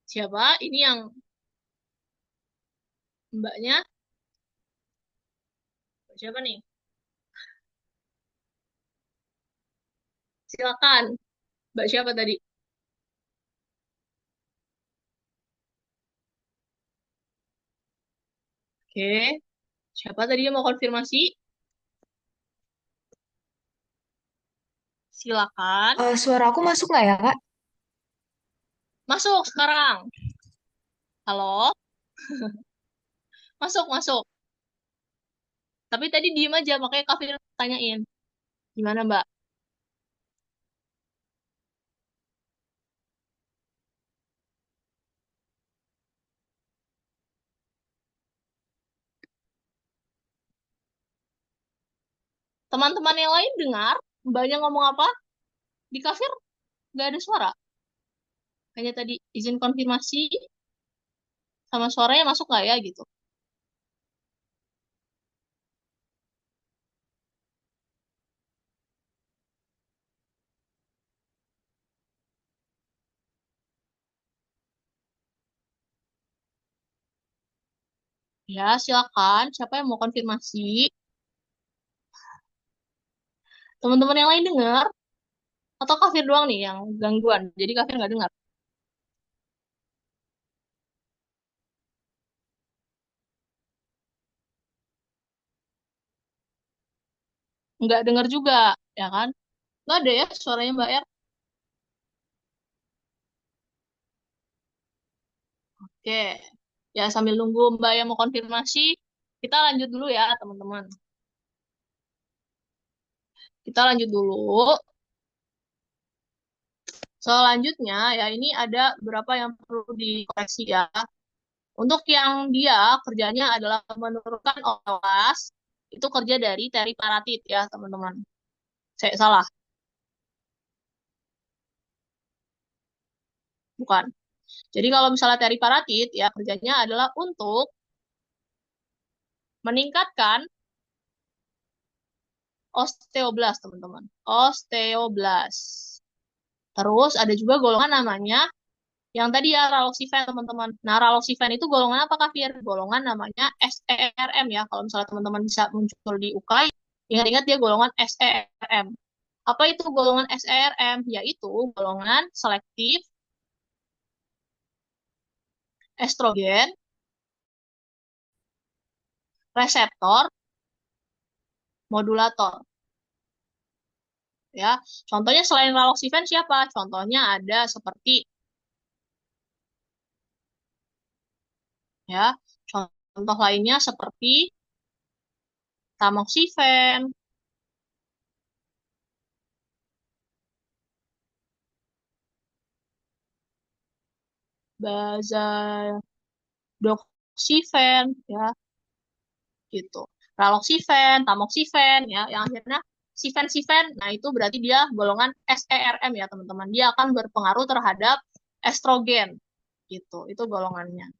Siapa? Ini yang mbaknya. Siapa nih? Silakan. Mbak siapa tadi? Oke. Siapa tadi yang mau konfirmasi? Silakan. Suara aku masuk nggak ya, Kak? Masuk sekarang. Halo? Masuk, masuk. Tapi tadi diem aja, makanya Kak Firman tanyain. Gimana, Mbak? Teman-teman yang lain dengar mbaknya ngomong apa? Di kafir nggak ada suara. Hanya tadi izin konfirmasi sama suaranya masuk nggak ya gitu. Ya, silakan. Siapa yang mau konfirmasi? Teman-teman yang lain dengar? Atau kafir doang nih yang gangguan? Jadi kafir nggak dengar? Nggak dengar juga, ya kan? Nggak ada ya suaranya Mbak Er? Oke. Ya, sambil nunggu Mbak yang mau konfirmasi, kita lanjut dulu ya, teman-teman. Kita lanjut dulu. Selanjutnya, ya ini ada beberapa yang perlu dikoreksi ya. Untuk yang dia kerjanya adalah menurunkan OWAS, itu kerja dari teriparatid ya, teman-teman. Saya salah, bukan. Jadi kalau misalnya teriparatid, ya kerjanya adalah untuk meningkatkan osteoblast, teman-teman. Osteoblast. Terus ada juga golongan namanya yang tadi ya raloxifen, teman-teman. Nah, raloxifen itu golongan apa, Kafir? Golongan namanya SERM ya. Kalau misalnya teman-teman bisa muncul di UKAI, ingat-ingat dia golongan SERM. Apa itu golongan SERM? Yaitu golongan selektif estrogen reseptor modulator. Ya, contohnya selain raloxifen siapa? Contohnya ada seperti ya, contoh lainnya seperti tamoxifen, bazadoxifen, ya gitu. Raloxifen, tamoxifen, ya, yang akhirnya sifen-sifen, nah itu berarti dia golongan SERM ya teman-teman. Dia akan berpengaruh terhadap estrogen, gitu. Itu golongannya.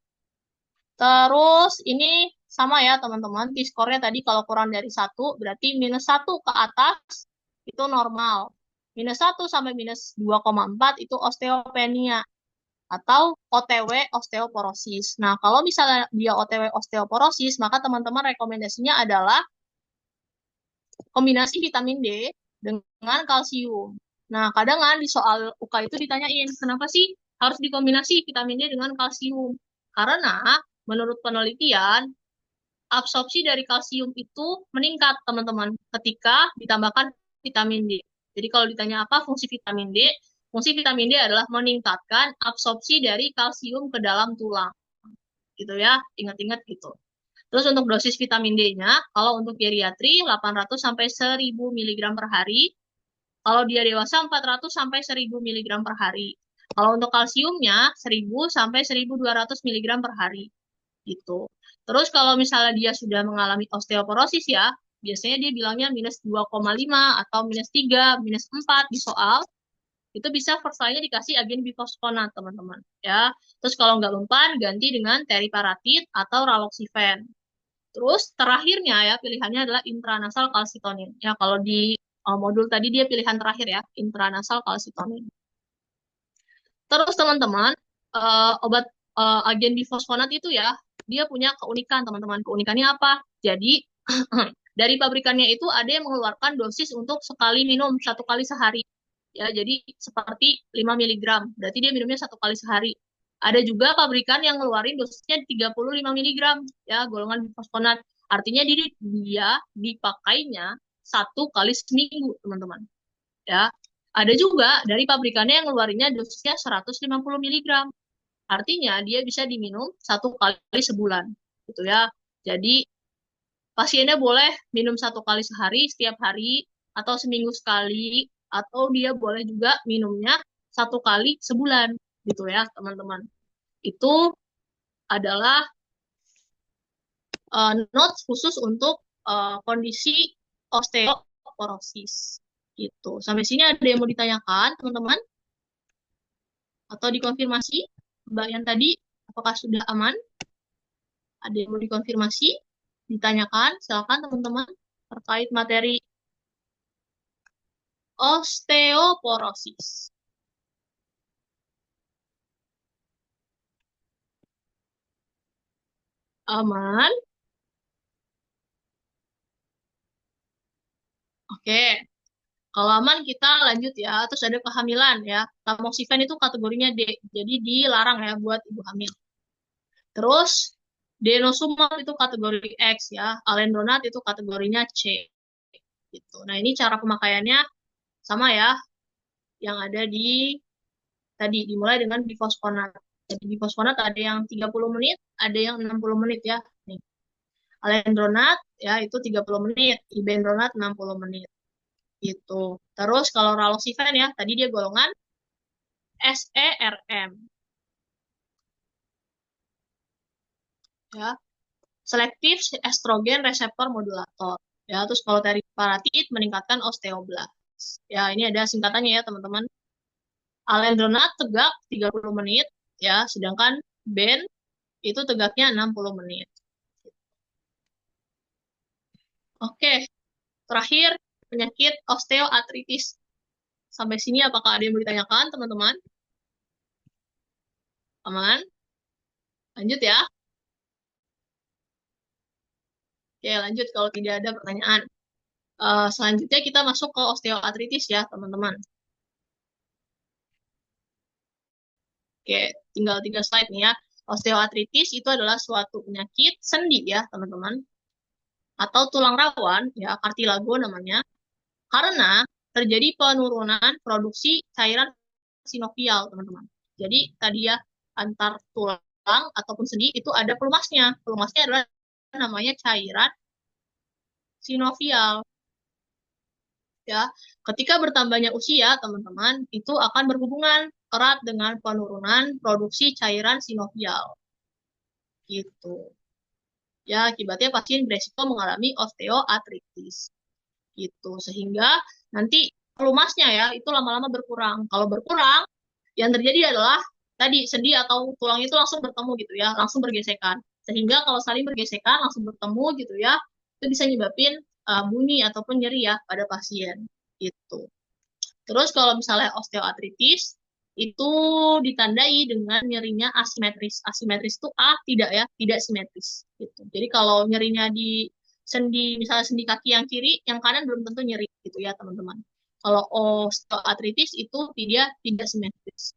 Terus ini sama ya teman-teman, T-score-nya tadi kalau kurang dari 1, berarti -1 ke atas itu normal. -1 sampai -2,4 itu osteopenia atau OTW osteoporosis. Nah, kalau misalnya dia OTW osteoporosis, maka teman-teman rekomendasinya adalah kombinasi vitamin D dengan kalsium. Nah, kadang kan di soal UK itu ditanyain, kenapa sih harus dikombinasi vitamin D dengan kalsium? Karena menurut penelitian, absorpsi dari kalsium itu meningkat, teman-teman, ketika ditambahkan vitamin D. Jadi kalau ditanya apa fungsi vitamin D adalah meningkatkan absorpsi dari kalsium ke dalam tulang. Gitu ya, ingat-ingat gitu. Terus untuk dosis vitamin D-nya, kalau untuk geriatri 800 sampai 1000 mg per hari, kalau dia dewasa 400 sampai 1000 mg per hari. Kalau untuk kalsiumnya 1000 sampai 1200 mg per hari. Gitu. Terus kalau misalnya dia sudah mengalami osteoporosis ya, biasanya dia bilangnya -2,5 atau -3, -4 di soal. Itu bisa first line-nya dikasih agen bifosfonat, teman-teman. Ya. Terus kalau nggak mempan, ganti dengan teriparatid atau raloxifen. Terus terakhirnya ya pilihannya adalah intranasal kalsitonin. Ya kalau di modul tadi dia pilihan terakhir ya, intranasal kalsitonin. Terus teman-teman, obat agen bifosfonat itu ya, dia punya keunikan teman-teman. Keunikannya apa? Jadi dari pabrikannya itu ada yang mengeluarkan dosis untuk sekali minum 1 kali sehari. Ya, jadi seperti 5 mg. Berarti dia minumnya 1 kali sehari. Ada juga pabrikan yang ngeluarin dosisnya 35 mg, ya, golongan bifosfonat. Artinya dia dipakainya 1 kali seminggu, teman-teman. Ya. Ada juga dari pabrikannya yang ngeluarinnya dosisnya 150 mg. Artinya dia bisa diminum 1 kali sebulan. Gitu ya. Jadi pasiennya boleh minum 1 kali sehari setiap hari atau seminggu sekali, atau dia boleh juga minumnya 1 kali sebulan gitu ya teman-teman. Itu adalah notes khusus untuk kondisi osteo osteoporosis. Gitu. Sampai sini ada yang mau ditanyakan, teman-teman? Atau dikonfirmasi? Mbak yang tadi, apakah sudah aman? Ada yang mau dikonfirmasi? Ditanyakan, silakan teman-teman, terkait materi osteoporosis. Aman? Oke. Kalau aman kita lanjut ya. Terus ada kehamilan ya. Tamoxifen itu kategorinya D. Jadi dilarang ya buat ibu hamil. Terus denosumab itu kategori X ya. Alendronat itu kategorinya C. Gitu. Nah, ini cara pemakaiannya sama ya. Yang ada di tadi dimulai dengan bifosfonat. Jadi bifosfonat ada yang 30 menit, ada yang 60 menit ya. Nih. Alendronat ya itu 30 menit, ibendronat 60 menit. Gitu. Terus kalau raloxifen ya, tadi dia golongan SERM. Ya. Selektif estrogen reseptor modulator. Ya, terus kalau teriparatid meningkatkan osteoblast. Ya, ini ada singkatannya ya, teman-teman. Alendronat tegak 30 menit ya, sedangkan Ben itu tegaknya 60 menit. Oke. Terakhir penyakit osteoartritis. Sampai sini apakah ada yang mau ditanyakan, teman-teman? Aman? Lanjut ya. Oke, lanjut kalau tidak ada pertanyaan. Selanjutnya kita masuk ke osteoartritis ya, teman-teman. Oke, tinggal 3 slide nih ya. Osteoartritis itu adalah suatu penyakit sendi ya, teman-teman. Atau tulang rawan, ya, kartilago namanya. Karena terjadi penurunan produksi cairan sinovial, teman-teman. Jadi tadi ya, antar tulang ataupun sendi itu ada pelumasnya. Pelumasnya adalah namanya cairan sinovial. Ya, ketika bertambahnya usia, teman-teman, itu akan berhubungan erat dengan penurunan produksi cairan sinovial. Gitu. Ya, akibatnya pasien beresiko mengalami osteoartritis. Gitu. Sehingga nanti pelumasnya ya, itu lama-lama berkurang. Kalau berkurang, yang terjadi adalah tadi sendi atau tulang itu langsung bertemu gitu ya, langsung bergesekan. Sehingga kalau saling bergesekan, langsung bertemu gitu ya, itu bisa nyebabin bunyi ataupun nyeri ya pada pasien. Gitu. Terus kalau misalnya osteoartritis, itu ditandai dengan nyerinya asimetris. Asimetris itu A tidak ya, tidak simetris. Gitu. Jadi kalau nyerinya di sendi, misalnya sendi kaki yang kiri, yang kanan belum tentu nyeri gitu ya teman-teman. Kalau osteoartritis itu dia tidak simetris.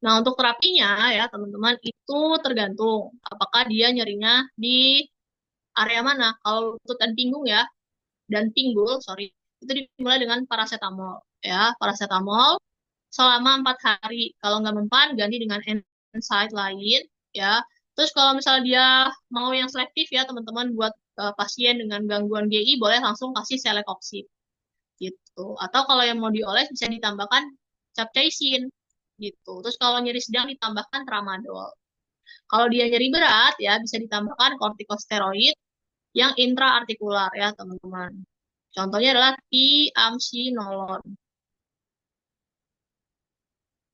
Nah untuk terapinya ya teman-teman itu tergantung apakah dia nyerinya di area mana. Kalau lutut dan pinggung ya, dan pinggul, sorry, itu dimulai dengan paracetamol ya, paracetamol selama 4 hari. Kalau nggak mempan, ganti dengan NSAID lain, ya. Terus kalau misalnya dia mau yang selektif ya, teman-teman, buat pasien dengan gangguan GI, boleh langsung kasih celecoxib, gitu. Atau kalau yang mau dioles, bisa ditambahkan capsaicin, gitu. Terus kalau nyeri sedang, ditambahkan tramadol. Kalau dia nyeri berat, ya, bisa ditambahkan kortikosteroid yang intraartikular, ya, teman-teman. Contohnya adalah triamcinolone.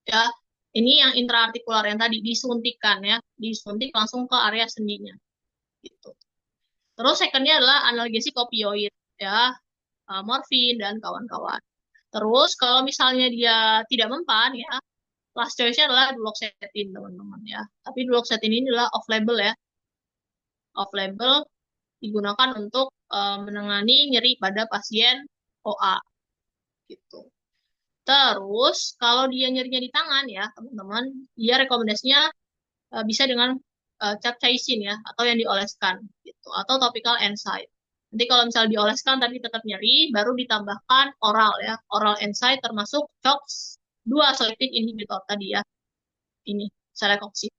Ya, ini yang intraartikular yang tadi disuntikan ya, disuntik langsung ke area sendinya. Gitu. Terus secondnya adalah analgesik opioid ya, morfin dan kawan-kawan. Terus kalau misalnya dia tidak mempan ya, last choice-nya adalah duloxetine teman-teman ya. Tapi duloxetine ini adalah off-label ya, off-label digunakan untuk menangani nyeri pada pasien OA gitu. Terus kalau dia nyerinya di tangan ya teman-teman, dia rekomendasinya bisa dengan capsaicin ya, atau yang dioleskan gitu, atau topical NSAID. Nanti kalau misalnya dioleskan tapi tetap nyeri, baru ditambahkan oral ya, oral NSAID termasuk COX 2 selective inhibitor tadi ya, ini celecoxib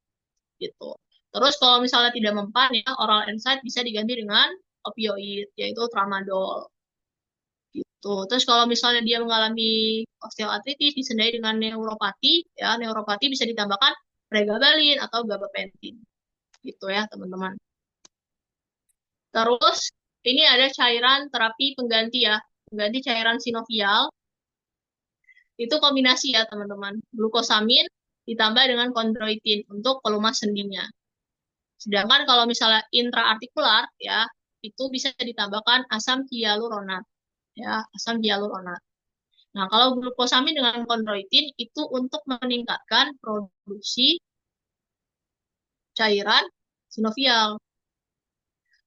gitu. Terus kalau misalnya tidak mempan ya, oral NSAID bisa diganti dengan opioid yaitu tramadol. Gitu. Terus kalau misalnya dia mengalami osteoartritis disendai dengan neuropati, ya neuropati bisa ditambahkan pregabalin atau gabapentin. Gitu ya teman-teman. Terus ini ada cairan terapi pengganti ya, pengganti cairan sinovial. Itu kombinasi ya teman-teman, glukosamin ditambah dengan kondroitin untuk pelumas sendinya. Sedangkan kalau misalnya intraartikular ya, itu bisa ditambahkan asam hyaluronat ya, asam hyaluronat. Nah, kalau glukosamin dengan kondroitin itu untuk meningkatkan produksi cairan sinovial.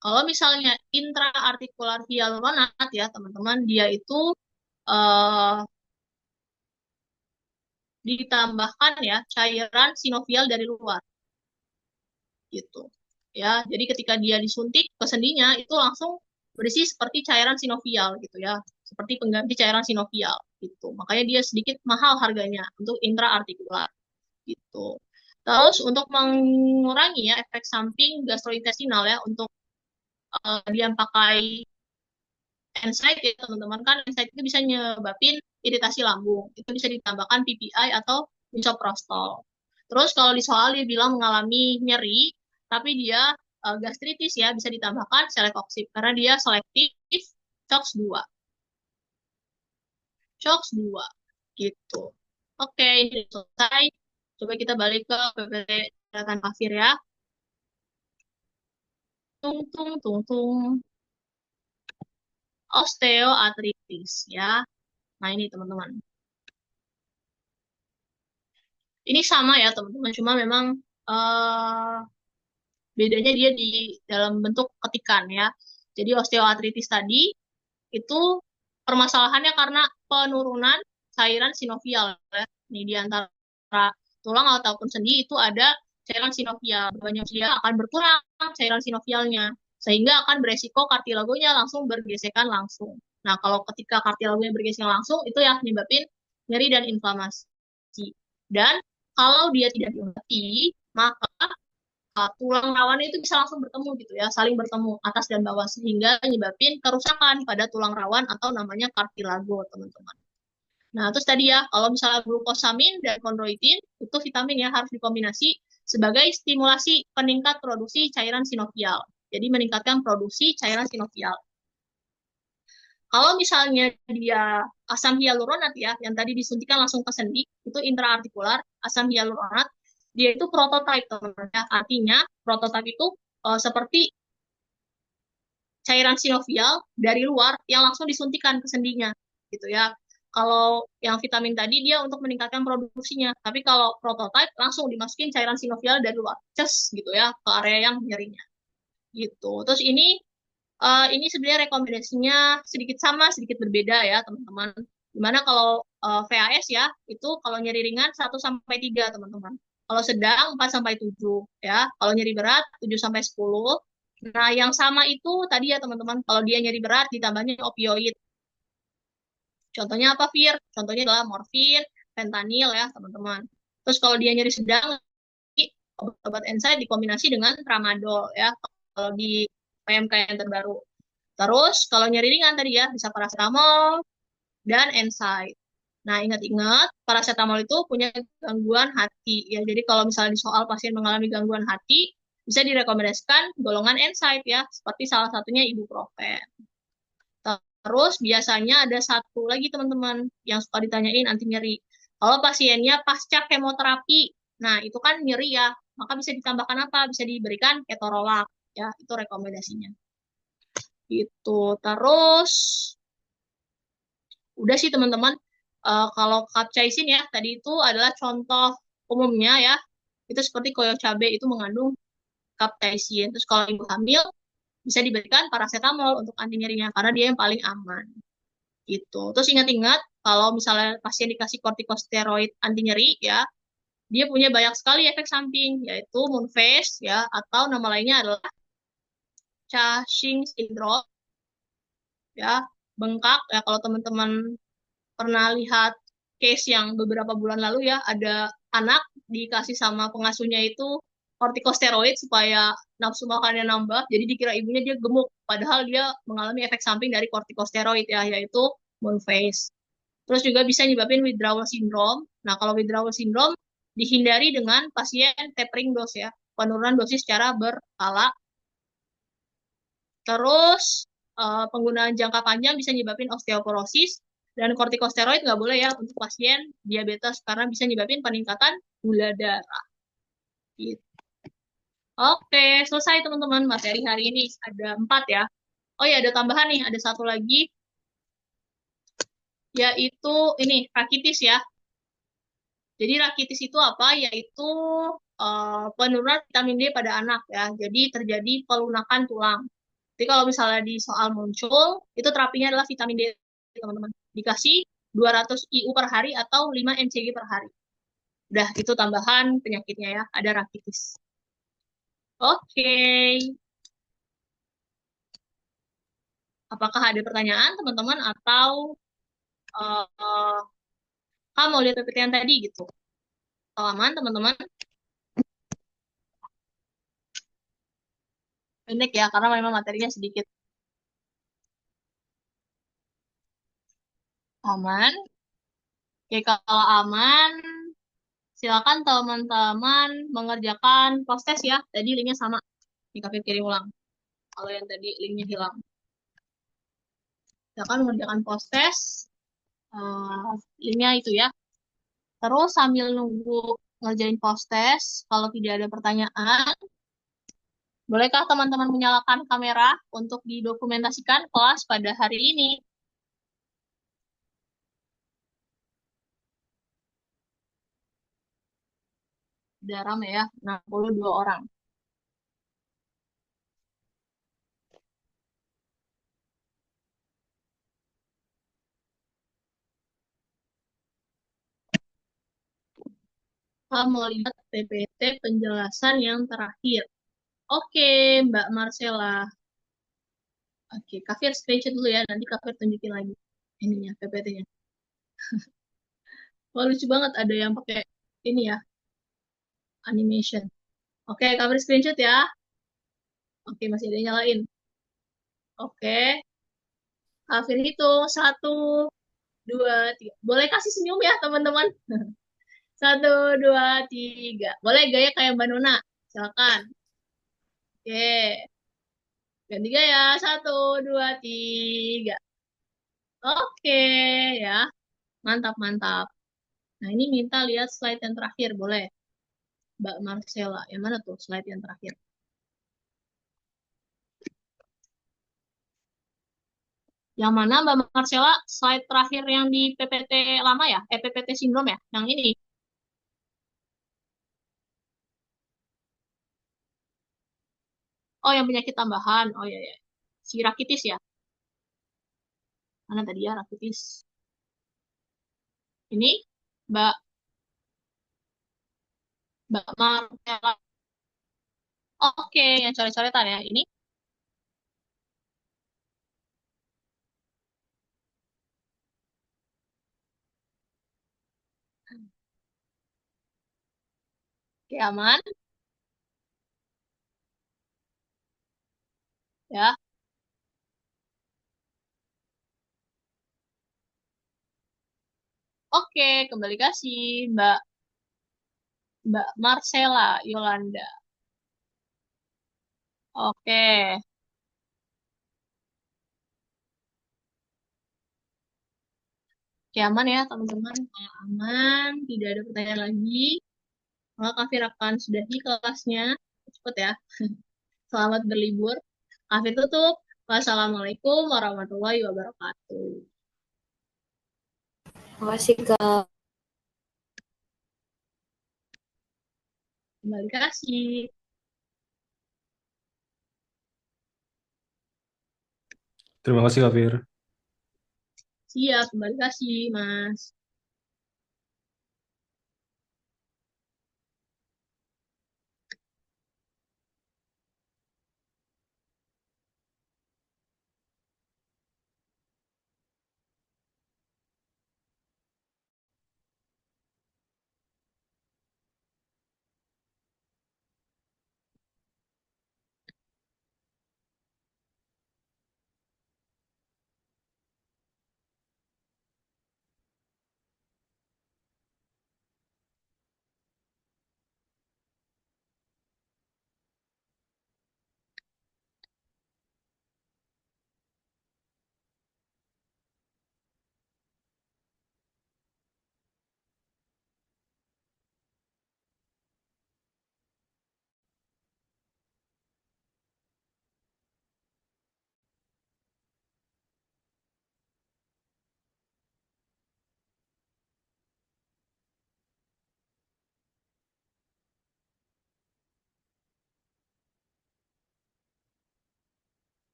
Kalau misalnya intraartikular hyaluronat ya, teman-teman, dia itu eh, ditambahkan ya cairan sinovial dari luar gitu. Ya, jadi ketika dia disuntik ke sendinya itu langsung berisi seperti cairan sinovial gitu ya, seperti pengganti cairan sinovial gitu. Makanya dia sedikit mahal harganya untuk intraartikular gitu. Terus untuk mengurangi ya efek samping gastrointestinal ya untuk dia pakai NSAID ya teman-teman, kan NSAID itu bisa nyebabin iritasi lambung. Itu bisa ditambahkan PPI atau misoprostol. Terus kalau di soal dia bilang mengalami nyeri, tapi dia gastritis ya, bisa ditambahkan celecoxib karena dia selektif COX-2. COX-2 gitu. Oke, ini selesai. Coba kita balik ke PPT kesehatan kafir ya. Tung tung tung tung. Osteoartritis ya. Nah, ini teman-teman. Ini sama ya teman-teman, cuma memang eh, bedanya dia di dalam bentuk ketikan ya. Jadi osteoartritis tadi itu permasalahannya karena penurunan cairan sinovial ya. Ini di antara tulang ataupun sendi itu ada cairan sinovial. Banyak dia akan berkurang cairan sinovialnya sehingga akan beresiko kartilagonya langsung bergesekan langsung. Nah, kalau ketika kartilagonya bergesekan langsung itu yang menyebabkan nyeri dan inflamasi. Dan kalau dia tidak diobati, maka tulang rawannya itu bisa langsung bertemu gitu ya, saling bertemu atas dan bawah sehingga menyebabkan kerusakan pada tulang rawan atau namanya kartilago, teman-teman. Nah, terus tadi ya, kalau misalnya glukosamin dan kondroitin, itu vitamin ya harus dikombinasi sebagai stimulasi peningkat produksi cairan sinovial. Jadi meningkatkan produksi cairan sinovial. Kalau misalnya dia asam hyaluronat ya, yang tadi disuntikan langsung ke sendi, itu intraartikular, asam hyaluronat, dia itu prototipe teman-teman ya. Artinya prototipe itu seperti cairan sinovial dari luar yang langsung disuntikan ke sendinya gitu ya. Kalau yang vitamin tadi dia untuk meningkatkan produksinya, tapi kalau prototipe langsung dimasukin cairan sinovial dari luar, ces gitu ya ke area yang nyerinya gitu. Terus ini sebenarnya rekomendasinya sedikit sama, sedikit berbeda ya, teman-teman. Dimana kalau VAS ya, itu kalau nyeri ringan 1-3, teman-teman. Kalau sedang 4-7 ya. Kalau nyeri berat 7-10. Nah, yang sama itu tadi ya, teman-teman. Kalau dia nyeri berat ditambahnya opioid. Contohnya apa, Fir? Contohnya adalah morfin, fentanyl ya, teman-teman. Terus kalau dia nyeri sedang, obat-obat NSAID dikombinasi dengan tramadol ya. Kalau di PMK yang terbaru. Terus kalau nyeri ringan tadi ya bisa paracetamol dan NSAID. Nah, ingat-ingat paracetamol itu punya gangguan hati ya. Jadi kalau misalnya di soal pasien mengalami gangguan hati bisa direkomendasikan golongan NSAID ya, seperti salah satunya ibuprofen. Terus biasanya ada satu lagi teman-teman yang suka ditanyain anti nyeri. Kalau pasiennya pasca kemoterapi, nah itu kan nyeri ya, maka bisa ditambahkan apa? Bisa diberikan ketorolac ya, itu rekomendasinya. Gitu. Terus udah sih teman-teman. Kalau capsaicin ya tadi itu adalah contoh umumnya ya. Itu seperti koyo cabai itu mengandung capsaicin. Terus kalau ibu hamil bisa diberikan paracetamol untuk anti nyerinya karena dia yang paling aman. Gitu. Terus ingat-ingat kalau misalnya pasien dikasih kortikosteroid anti nyeri ya, dia punya banyak sekali efek samping yaitu moon phase ya atau nama lainnya adalah Cushing syndrome ya, bengkak ya. Kalau teman-teman pernah lihat case yang beberapa bulan lalu ya, ada anak dikasih sama pengasuhnya itu kortikosteroid supaya nafsu makannya nambah, jadi dikira ibunya dia gemuk, padahal dia mengalami efek samping dari kortikosteroid ya, yaitu moon phase. Terus juga bisa nyebabin withdrawal syndrome. Nah, kalau withdrawal syndrome dihindari dengan pasien tapering dose ya, penurunan dosis secara berkala. Terus penggunaan jangka panjang bisa nyebabin osteoporosis, dan kortikosteroid nggak boleh ya untuk pasien diabetes karena bisa nyebabin peningkatan gula darah. Gitu. Oke, selesai teman-teman materi hari ini. Ada 4 ya. Oh ya, ada tambahan nih, ada satu lagi, yaitu ini, rakitis ya. Jadi rakitis itu apa? Yaitu penurunan vitamin D pada anak ya. Jadi terjadi pelunakan tulang. Jadi kalau misalnya di soal muncul, itu terapinya adalah vitamin D, teman-teman. Dikasih 200 IU per hari atau 5 mcg per hari. Udah, itu tambahan penyakitnya ya, ada rakitis. Oke. Apakah ada pertanyaan, teman-teman, atau uh, kamu mau lihat PPT yang tadi gitu? Aman, teman-teman? Pendek ya, karena memang materinya sedikit. Aman. Oke, kalau aman, silakan teman-teman mengerjakan proses ya. Tadi linknya sama. Di Kafir kirim ulang. Kalau yang tadi linknya hilang. Silakan mengerjakan proses. Linknya itu ya. Terus sambil nunggu ngerjain proses, kalau tidak ada pertanyaan, bolehkah teman-teman menyalakan kamera untuk didokumentasikan kelas pada hari ini? Udah ramai ya, 62 orang. Kita mau lihat PPT penjelasan yang terakhir. Oke, Mbak Marcella. Oke, Kafir screenshot dulu ya, nanti Kafir tunjukin lagi ininya, PPT-nya. Wah, lucu banget ada yang pakai ini ya, animation. Oke, Kafir screenshot ya. Oke, masih ada yang nyalain. Oke, Kafir hitung. 1, 2, 3. Boleh kasih senyum ya, teman-teman. 1, 2, 3. Boleh gaya kayak Mbak Nona. Silakan. Oke. Ganti gaya. 1, 2, 3. Oke, ya. Mantap, mantap. Nah, ini minta lihat slide yang terakhir. Boleh, Mbak Marcella. Yang mana tuh slide yang terakhir? Yang mana, Mbak Marcella? Slide terakhir yang di PPT lama ya? PPT sindrom ya? Yang ini. Oh, yang penyakit tambahan. Oh, ya, ya. Si rakitis ya? Mana tadi ya, rakitis? Ini, Mbak Mbak Marcella. Oke, yang coret-coretan ya. Ini. Oke, aman. Ya. Oke, kembali kasih Mbak Marcella Yolanda. Oke. Oke, aman ya, teman-teman. Kalau aman, tidak ada pertanyaan lagi, maka Kafir akan sudahi kelasnya. Cepet ya. Selamat berlibur. Kafir tutup. Wassalamualaikum warahmatullahi wabarakatuh. Makasih Kak. Kembali kasih. Terima kasih, Kak Fir. Siap, kembali kasih, Mas.